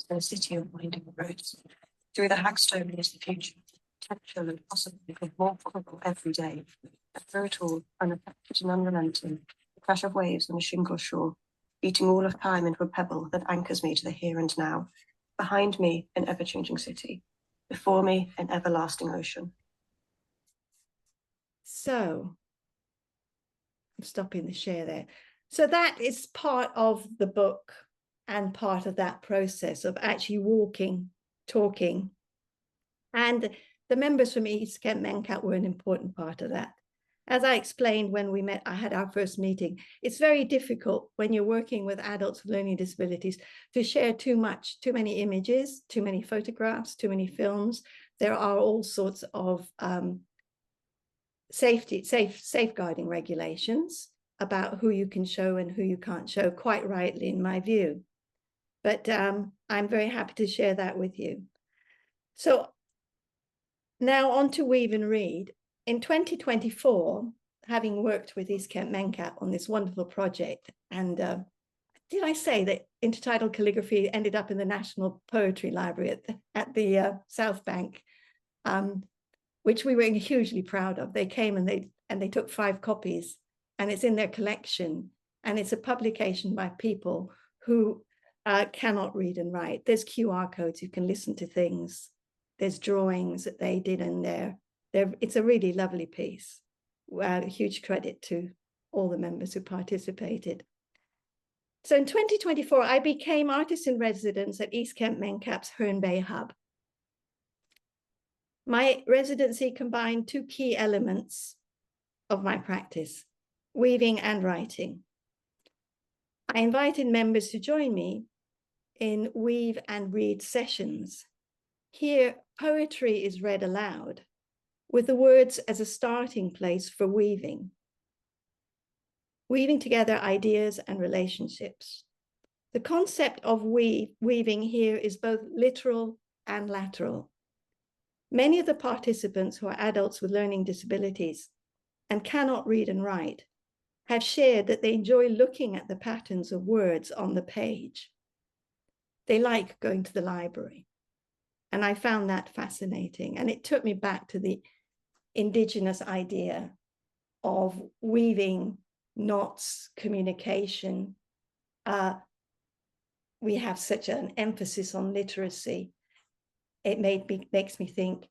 the city of winding roads. Through the hagstone is the future, potential and possibly more probable every day. And through it all, unaffected and unrelenting, the crash of waves on a shingle shore, beating all of time into a pebble that anchors me to the here and now. Behind me, an ever-changing city. Before me, an everlasting ocean. So, I'm stopping the share there. So that is part of the book and part of that process of actually walking, talking. And the members from East Kent Mencap were an important part of that. As I explained when we met, I had our first meeting, it's very difficult when you're working with adults with learning disabilities to share too many images, too many photographs, too many films. There are all sorts of safeguarding regulations about who you can show and who you can't show, quite rightly in my view. But I'm very happy to share that with you. So now on to Weave and Read. In 2024, having worked with East Kent Mencap on this wonderful project, and did I say that Intertidal Calligraphy ended up in the National Poetry Library at the South Bank, which we were hugely proud of. They came and they took 5 copies, and it's in their collection, and it's a publication by people who cannot read and write. There's QR codes, you can listen to things. There's drawings that they did in there. It's a really lovely piece. Huge credit to all the members who participated. So in 2024, I became artist in residence at East Kent Mencap's Herne Bay Hub. My residency combined 2 key elements of my practice, weaving and writing. I invited members to join me in Weave and Read sessions. Here, poetry is read aloud, with the words as a starting place for weaving together ideas and relationships. The concept of weaving here is both literal and lateral. Many of the participants who are adults with learning disabilities and cannot read and write have shared that they enjoy looking at the patterns of words on the page. They like going to the library. And I found that fascinating. And it took me back to the indigenous idea of weaving, knots, communication. We have such an emphasis on literacy. It makes me think,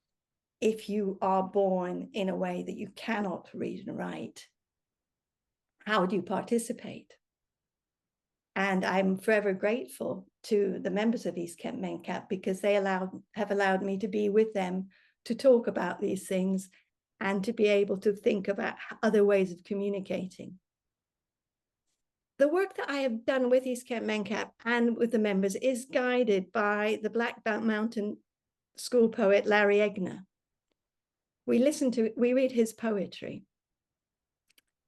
if you are born in a way that you cannot read and write, how do you participate? And I'm forever grateful to the members of East Kent MenCap because they have allowed me to be with them to talk about these things and to be able to think about other ways of communicating. The work that I have done with East Kent MenCap and with the members is guided by the Black Mountain School poet Larry Egner. We read his poetry.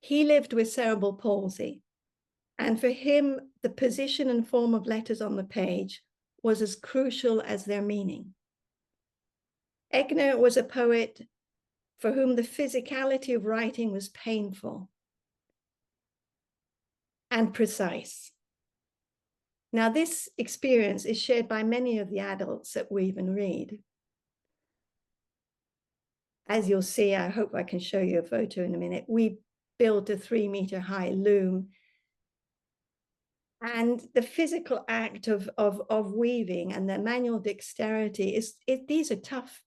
He lived with cerebral palsy, and for him, the position and form of letters on the page was as crucial as their meaning. Egner was a poet for whom the physicality of writing was painful and precise. Now, this experience is shared by many of the adults at Weave and Read. As you'll see, I hope I can show you a photo in a minute, we built a 3-meter high loom. And the physical act of weaving and the manual dexterity, these are tough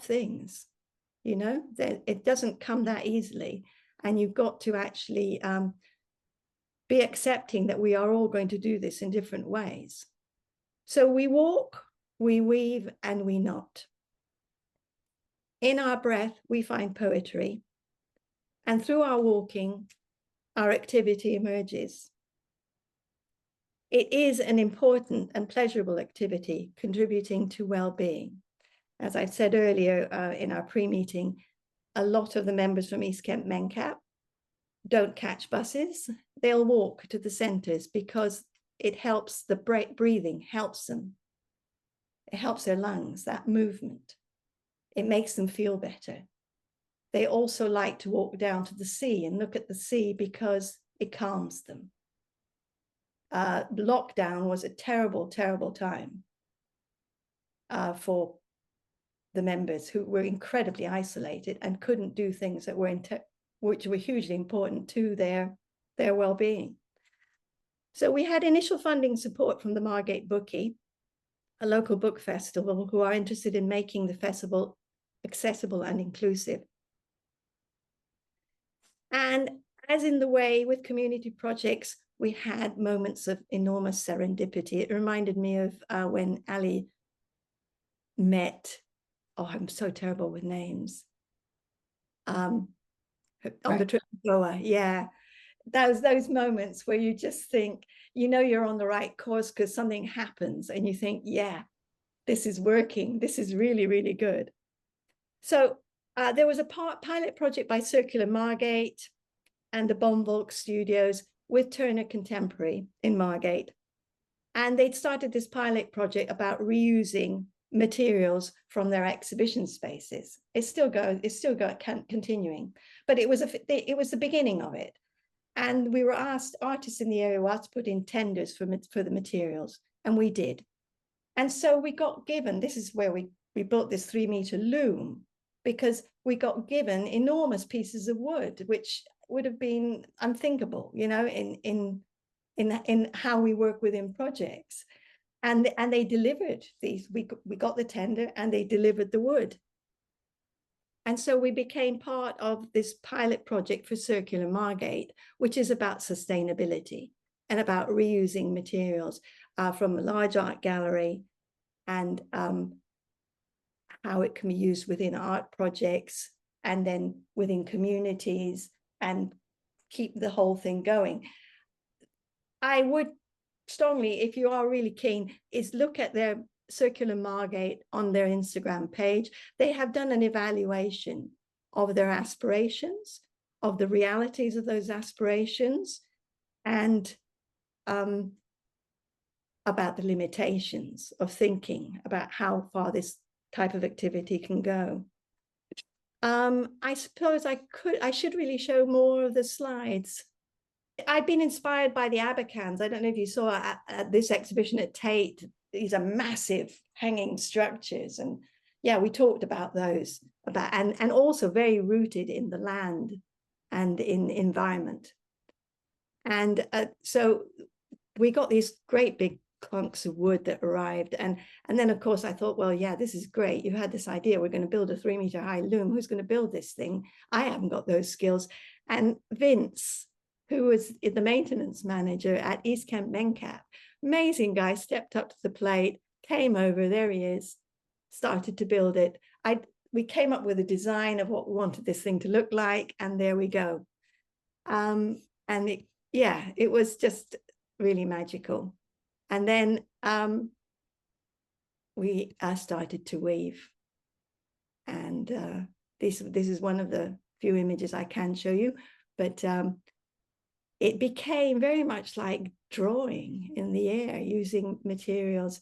things, you know, it doesn't come that easily. And you've got to actually be accepting that we are all going to do this in different ways. So we walk, we weave, and we knot. In our breath, we find poetry. And through our walking, our activity emerges. It is an important and pleasurable activity contributing to well-being. As I said earlier in our pre-meeting, a lot of the members from East Kent MenCap don't catch buses. They'll walk to the centres because it helps the breathing, helps them. It helps their lungs, that movement. It makes them feel better. They also like to walk down to the sea and look at the sea because it calms them. Lockdown was a terrible, terrible time for the members who were incredibly isolated and couldn't do things that were which were hugely important to their well-being. So we had initial funding support from the Margate Bookie, a local book festival, who are interested in making the festival accessible and inclusive. And as in the way with community projects, we had moments of enormous serendipity. It reminded me of when Ali met, oh, I'm so terrible with names, on the trip to Goa. Yeah, those moments where you just think, you know, you're on the right course because something happens and you think, yeah, this is working. This is really, really good. So there was a pilot project by Circular Margate and the Bomvolk Studios with Turner Contemporary in Margate. And they'd started this pilot project about reusing materials from their exhibition spaces. It's still continuing, but it was the beginning of it. And we were asked, artists in the area were asked to put in tenders for the materials, and we did. And so we got given, this is where we built this 3-meter loom, because we got given enormous pieces of wood, which would have been unthinkable, you know, in how we work within projects. And they delivered these. We got the tender and they delivered the wood. And so we became part of this pilot project for Circular Margate, which is about sustainability and about reusing materials from a large art gallery and how it can be used within art projects and then within communities and keep the whole thing going. I would strongly, if you are really keen, is look at their Circular Margate on their Instagram page. They have done an evaluation of their aspirations, of the realities of those aspirations, and about the limitations of thinking about how far this type of activity can go. I suppose I should really show more of the slides. I've been inspired by the Abacans. I don't know if you saw at this exhibition at Tate, these are massive hanging structures. And yeah, we talked about those, and also very rooted in the land and in environment. And so we got these great big clunks of wood that arrived. And then, of course, I thought, well, yeah, this is great. You had this idea. We're going to build a 3-meter high loom. Who's going to build this thing? I haven't got those skills. And Vince, who was the maintenance manager at East Camp Mencap. Amazing guy, stepped up to the plate, came over, there he is, started to build it. We came up with a design of what we wanted this thing to look like, and there we go. And it was just really magical. And then we started to weave. And this is one of the few images I can show you, but it became very much like drawing in the air using materials.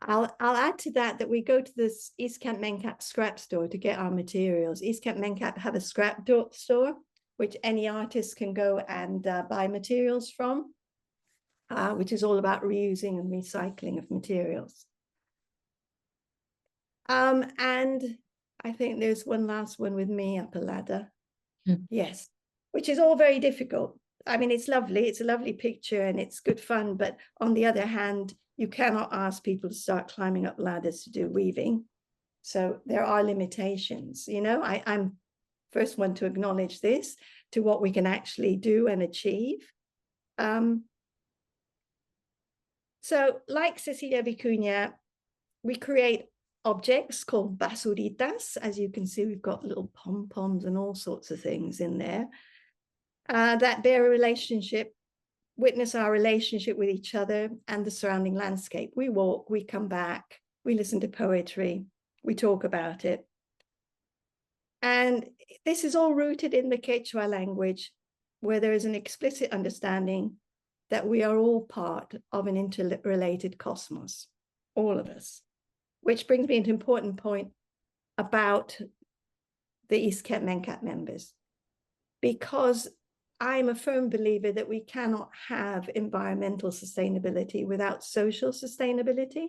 I'll add to that we go to this East Camp Mencap scrap store to get our materials. East Camp Mencap have a scrap store, which any artist can go and buy materials from, which is all about reusing and recycling of materials. And I think there's one last one with me up a ladder. Yes, which is all very difficult. I mean, it's lovely. It's a lovely picture and it's good fun. But on the other hand, you cannot ask people to start climbing up ladders to do weaving. So there are limitations. You know, I'm first one to acknowledge this, to what we can actually do and achieve. So like Cecilia Vicuña, we create objects called basuritas. As you can see, we've got little pom-poms and all sorts of things in there that bear a relationship, witness our relationship with each other and the surrounding landscape. We walk, we come back, we listen to poetry, we talk about it. And this is all rooted in the Quechua language, where there is an explicit understanding that we are all part of an interrelated cosmos, all of us. Which brings me to an important point about the East Camp Mencap members, because I'm a firm believer that we cannot have environmental sustainability without social sustainability.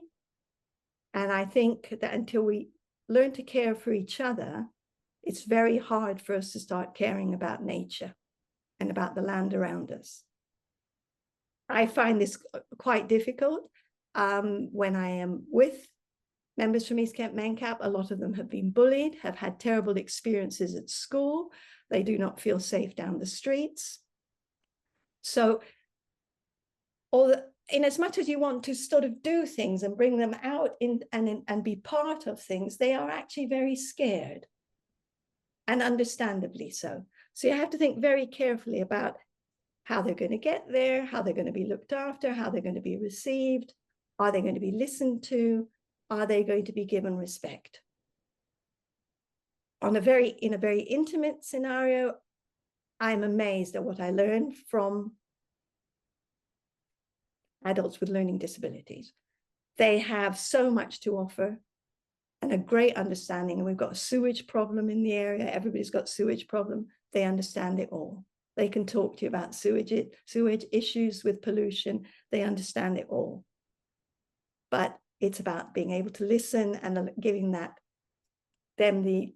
And I think that until we learn to care for each other, it's very hard for us to start caring about nature and about the land around us. I find this quite difficult when I am with members from East Camp Mencap. A lot of them have been bullied, have had terrible experiences at school. They do not feel safe down the streets. So, in as much as you want to sort of do things and bring them out and be part of things, they are actually very scared, and understandably so. So you have to think very carefully about how they're going to get there, how they're going to be looked after, how they're going to be received. Are they going to be listened to? Are they going to be given respect? In a very intimate scenario, I'm amazed at what I learned from adults with learning disabilities. They have so much to offer and a great understanding. And we've got a sewage problem in the area. Everybody's got sewage problem. They understand it all. They can talk to you about sewage issues with pollution. They understand it all. But it's about being able to listen and giving them the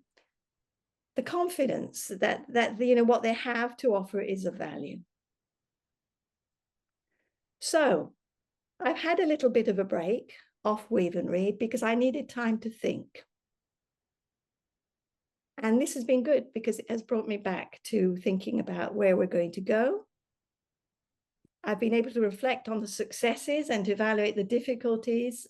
confidence that what they have to offer is of value. So I've had a little bit of a break off Weave and Read because I needed time to think. And this has been good because it has brought me back to thinking about where we're going to go. I've been able to reflect on the successes and to evaluate the difficulties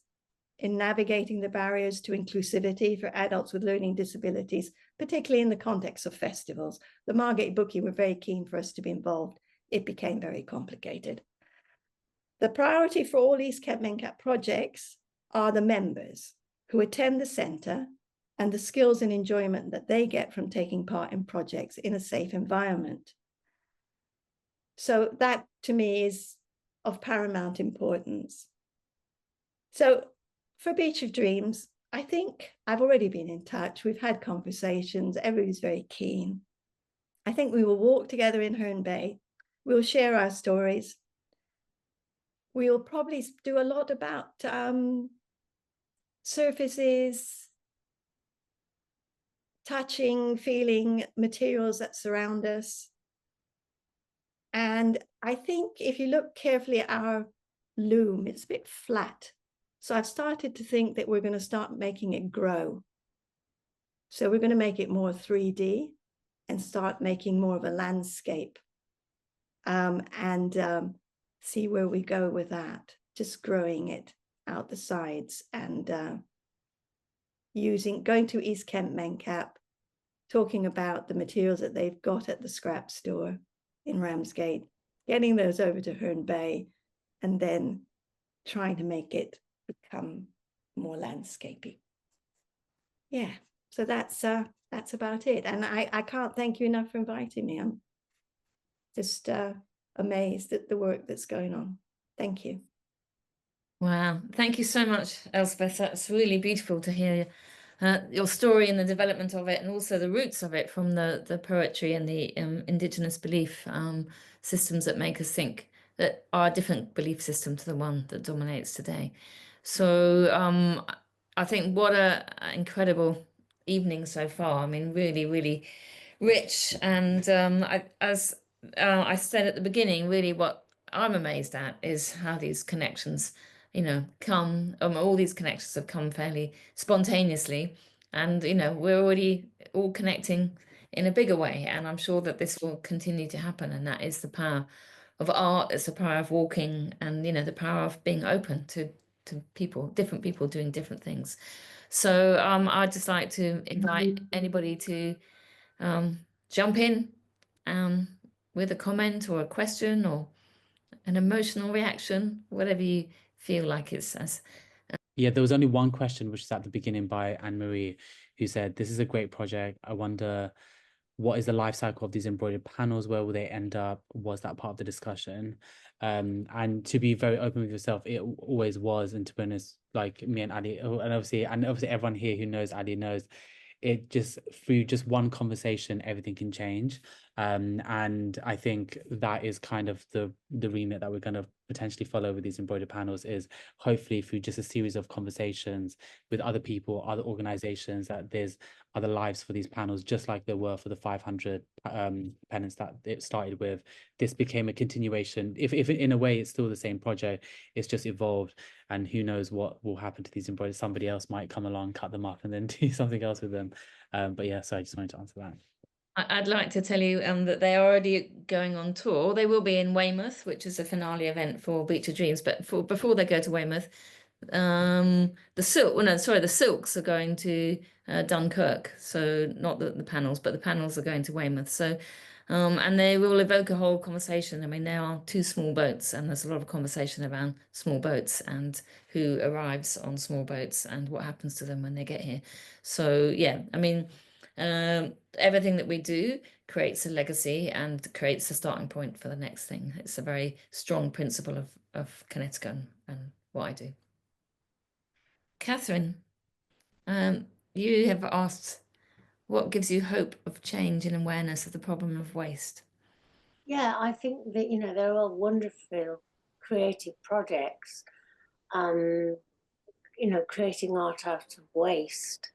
in navigating the barriers to inclusivity for adults with learning disabilities, particularly in the context of festivals. The Margate Bookie were very keen for us to be involved. It became very complicated. The priority for all East Camp Mencap projects are the members who attend the centre and the skills and enjoyment that they get from taking part in projects in a safe environment. So that, to me, is of paramount importance. So for Beach of Dreams, I think I've already been in touch. We've had conversations. Everybody's very keen. I think we will walk together in Herne Bay. We'll share our stories. We'll probably do a lot about surfaces, touching, feeling materials that surround us. And I think if you look carefully at our loom, it's a bit flat. So I've started to think that we're going to start making it grow. So we're going to make it more 3D and start making more of a landscape. and see where we go with that. Just growing it out the sides and going to East Kent Mencap, talking about the materials that they've got at the scrap store in Ramsgate, getting those over to Herne Bay, and then trying to make it become more landscapey. Yeah, so that's about it. And I can't thank you enough for inviting me. I'm just amazed at the work that's going on. Thank you. Wow, thank you so much, Elspeth. That's really beautiful to hear your story and the development of it, and also the roots of it from the poetry and the indigenous belief systems that make us think that are a different belief system to the one that dominates today. So I think what a incredible evening so far. I mean, really, really rich. And as I said at the beginning, really what I'm amazed at is how these connections, come, all these connections have come fairly spontaneously. And, we're already all connecting in a bigger way. And I'm sure that this will continue to happen. And that is the power of art. It's the power of walking and, the power of being open to people, different people doing different things. So I'd just like to invite anybody to jump in with a comment or a question or an emotional reaction, whatever you feel like it's as. Yeah, there was only one question, which is at the beginning by Anne-Marie, who said, "This is a great project. I wonder, what is the life cycle of these embroidered panels? Where will they end up? Was that part of the discussion?" And to be very open with yourself, it always was. And to be honest, like me and Ali, and obviously everyone here who knows Ali knows, it just through just one conversation, everything can change. And I think that is kind of the remit that we're going to potentially follow with these embroidered panels, is hopefully through just a series of conversations with other people, other organizations, that there's other lives for these panels, just like there were for the 500 pennants that it started with. This became a continuation. If in a way it's still the same project, it's just evolved, and who knows what will happen to these embroidered. Somebody else might come along, cut them up, and then do something else with them. But yeah, so I just wanted to answer that. I'd like to tell you that they are already going on tour. They will be in Weymouth, which is a finale event for Beach of Dreams. But before they go to Weymouth, the silks are going to Dunkirk. So not the panels, but the panels are going to Weymouth. So, and they will evoke a whole conversation. I mean, there are 2 small boats, and there's a lot of conversation around small boats and who arrives on small boats and what happens to them when they get here. So yeah, I mean, everything that we do creates a legacy and creates a starting point for the next thing. It's a very strong principle of Connecticut and what I do. Catherine, you have asked, what gives you hope of change and awareness of the problem of waste? Yeah, I think that, they're all wonderful creative projects, creating art out of waste.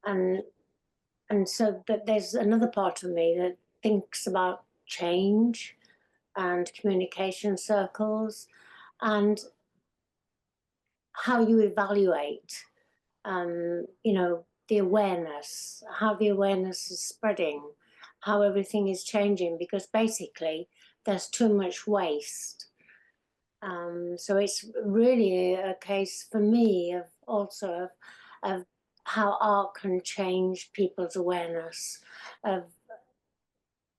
And so that there's another part of me that thinks about change and communication circles and how you evaluate, the awareness, how the awareness is spreading, how everything is changing, because basically there's too much waste. So it's really a case for me of also of how art can change people's awareness of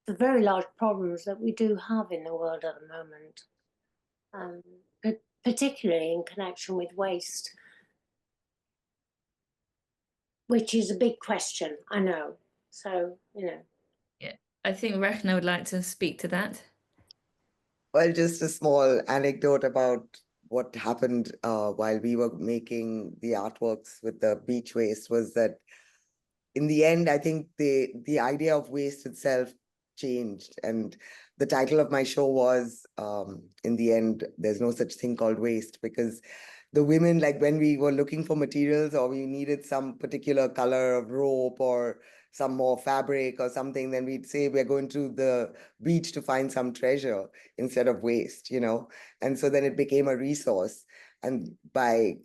the very large problems that we do have in the world at the moment, particularly in connection with waste, which is a big question, I know. So, Yeah, I think Rachna would like to speak to that. Well, just a small anecdote about what happened while we were making the artworks with the beach waste was that in the end, I think the idea of waste itself changed. And the title of my show was, in the end, there's no such thing called waste, because the women, like when we were looking for materials or we needed some particular color of rope or some more fabric or something, then we'd say we're going to the beach to find some treasure instead of waste, And so then it became a resource. And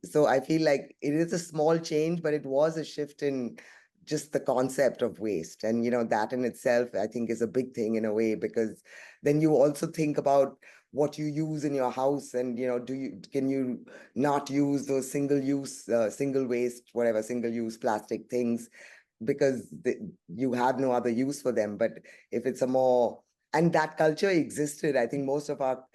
so I feel like it is a small change, but it was a shift in just the concept of waste. And, that in itself, I think, is a big thing in a way, because then you also think about what you use in your house, and, can you not use those single use plastic things, because you have no other use for them. But if it's and that culture existed, I think most of our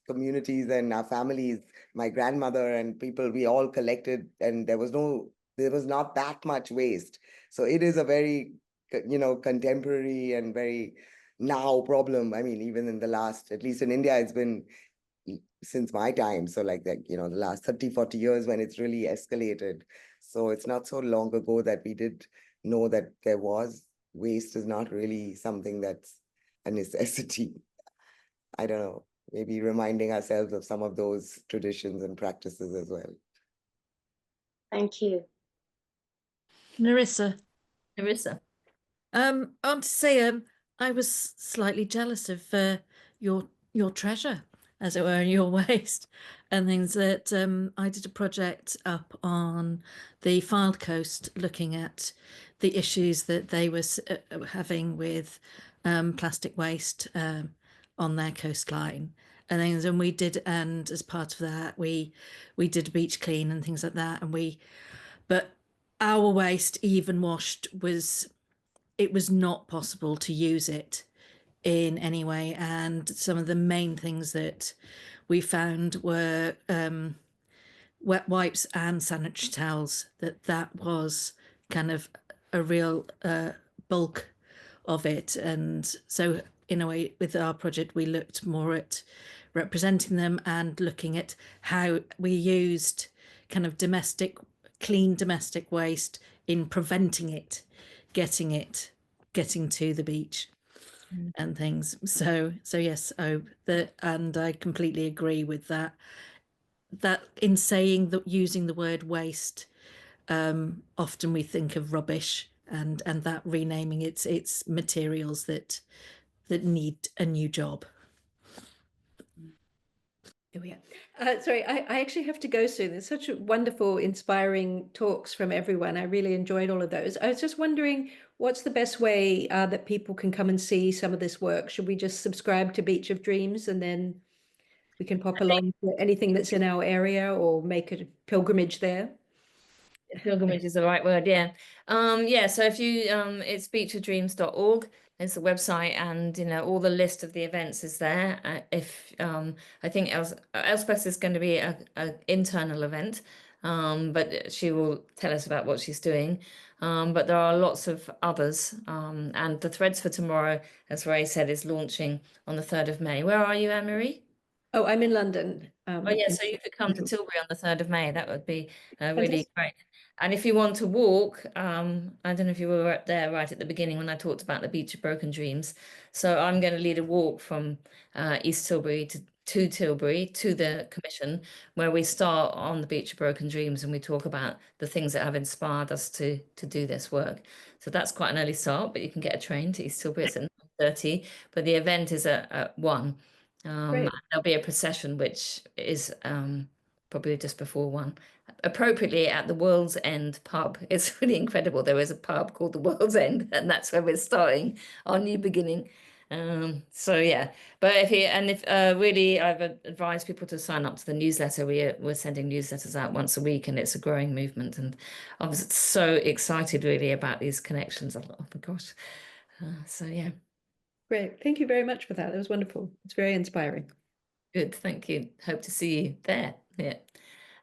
communities and our families, my grandmother and people, we all collected, and there was not that much waste. So it is a very, contemporary and very now problem. I mean, even in the last, at least in India, it's been since my time. So like that, the last 30, 40 years when it's really escalated. So it's not so long ago that we did know that there was waste is not really something that's a necessity. I don't know, maybe reminding ourselves of some of those traditions and practices as well. Thank you. Narissa. Narissa. I want to say I was slightly jealous of your treasure, as it were, and your waste and things. That I did a project up on the Fylde coast looking at the issues that they were having with plastic waste on their coastline and things. And and as part of that, we did a beach clean and things like that. But our waste, even washed, it was not possible to use it in any way. And some of the main things that we found were wet wipes and sanitary towels, that was kind of a real bulk of it. And so in a way, with our project, we looked more at representing them and looking at how we used kind of clean domestic waste in preventing it getting to the beach and things. So yes, and I completely agree with that in saying that, using the word waste, often we think of rubbish, and that renaming it's materials that need a new job. Here we are. Sorry, I actually have to go soon. There's such wonderful, inspiring talks from everyone. I really enjoyed all of those. I was just wondering, what's the best way that people can come and see some of this work? Should we just subscribe to Beach of Dreams and then we can pop along to anything that's in our area, or make a pilgrimage there? Pilgrimage is the right word, yeah. Yeah, so if you it's beachofdreams.org is the website, and all the list of the events is there. If I think Elspeth is going to be a internal event, but she will tell us about what she's doing. But there are lots of others, and the Threads for Tomorrow, as Ray said, is launching on the 3rd of May. Where are you, Anne-Marie? Oh, I'm in London. Oh yeah, so you could come to Tilbury on the 3rd of May. That would be really great. And if you want to walk, I don't know if you were there right at the beginning when I talked about the Beach of Broken Dreams. So I'm going to lead a walk from East Tilbury to Tilbury to the commission, where we start on the Beach of Broken Dreams and we talk about the things that have inspired us to do this work. So that's quite an early start, but you can get a train to East Tilbury. It's at 9:30, but the event is at 1. There'll be a procession, which is probably just before 1, appropriately at the World's End pub. It's really incredible. There is a pub called the World's End, and that's where we're starting our new beginning. So yeah, but if really, I've advised people to sign up to the newsletter. We're sending newsletters out once a week, and it's a growing movement. And I was so excited really about these connections. I thought, oh my gosh. So yeah. Great. Thank you very much for that. That was wonderful. It's very inspiring. Good. Thank you. Hope to see you there. Yeah.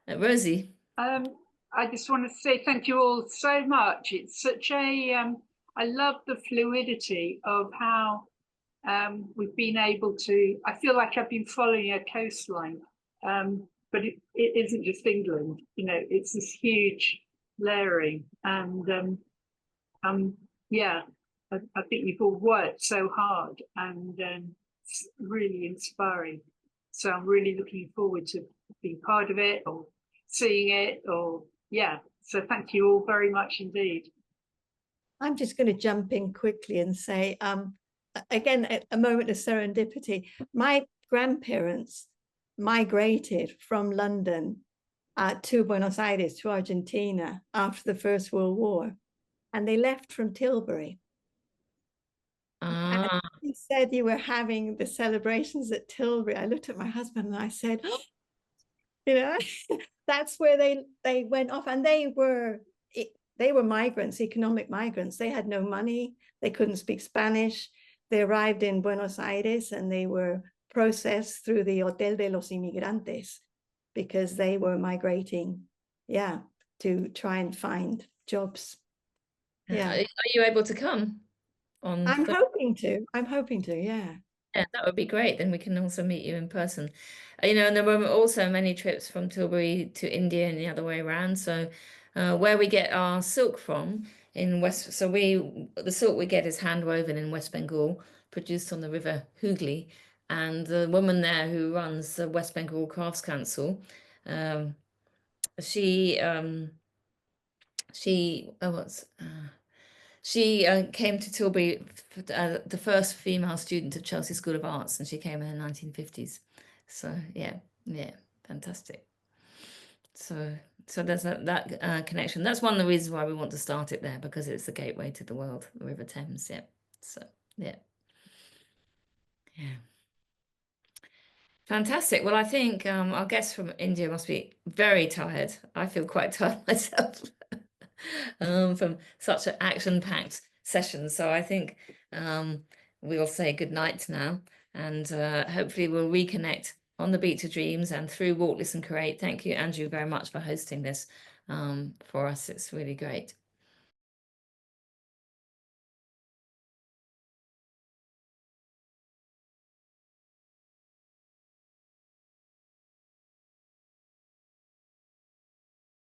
Rosie. I just want to say thank you all so much. It's such a, I love the fluidity of how we've been able to, I feel like I've been following a coastline, but it isn't just England, it's this huge layering. And yeah, I think you've all worked so hard, and it's really inspiring. So I'm really looking forward to being part of it, or seeing it, or yeah. So thank you all very much indeed. I'm just going to jump in quickly and say, again, a moment of serendipity. My grandparents migrated from London to Buenos Aires, to Argentina, after the First World War. and they left from Tilbury. And Ah, he said you were having the celebrations at Tilbury. I looked at my husband and I said, oh, you know, that's where they went off, and they were migrants, economic migrants. They had no money. They couldn't speak Spanish. They arrived in Buenos Aires and they were processed through the Hotel de los Inmigrantes because they were migrating, to try and find jobs. Yeah. Are you able to come on? I'm hoping to, yeah. Yeah, that would be great. Then we can also meet you in person. You know, and there were also many trips from Tilbury to India and the other way around. So where we get our silk from in West, so the silk we get is hand woven in West Bengal, produced on the River Hooghly. And the woman there who runs the West Bengal Crafts Council, she came to Tilbury, the first female student of Chelsea School of Arts, and she came in the 1950s. So yeah, fantastic. So there's that connection. That's one of the reasons why we want to start it there, because it's the gateway to the world, the River Thames. Yeah. So yeah. Fantastic. Well, I think our guests from India must be very tired. I feel quite tired myself from such an action-packed session. So I think we'll say good night now, and hopefully we'll reconnect on the Beat to Dreams and through Walk, Listen, Create. Thank you, Andrew, very much for hosting this for us. It's really great.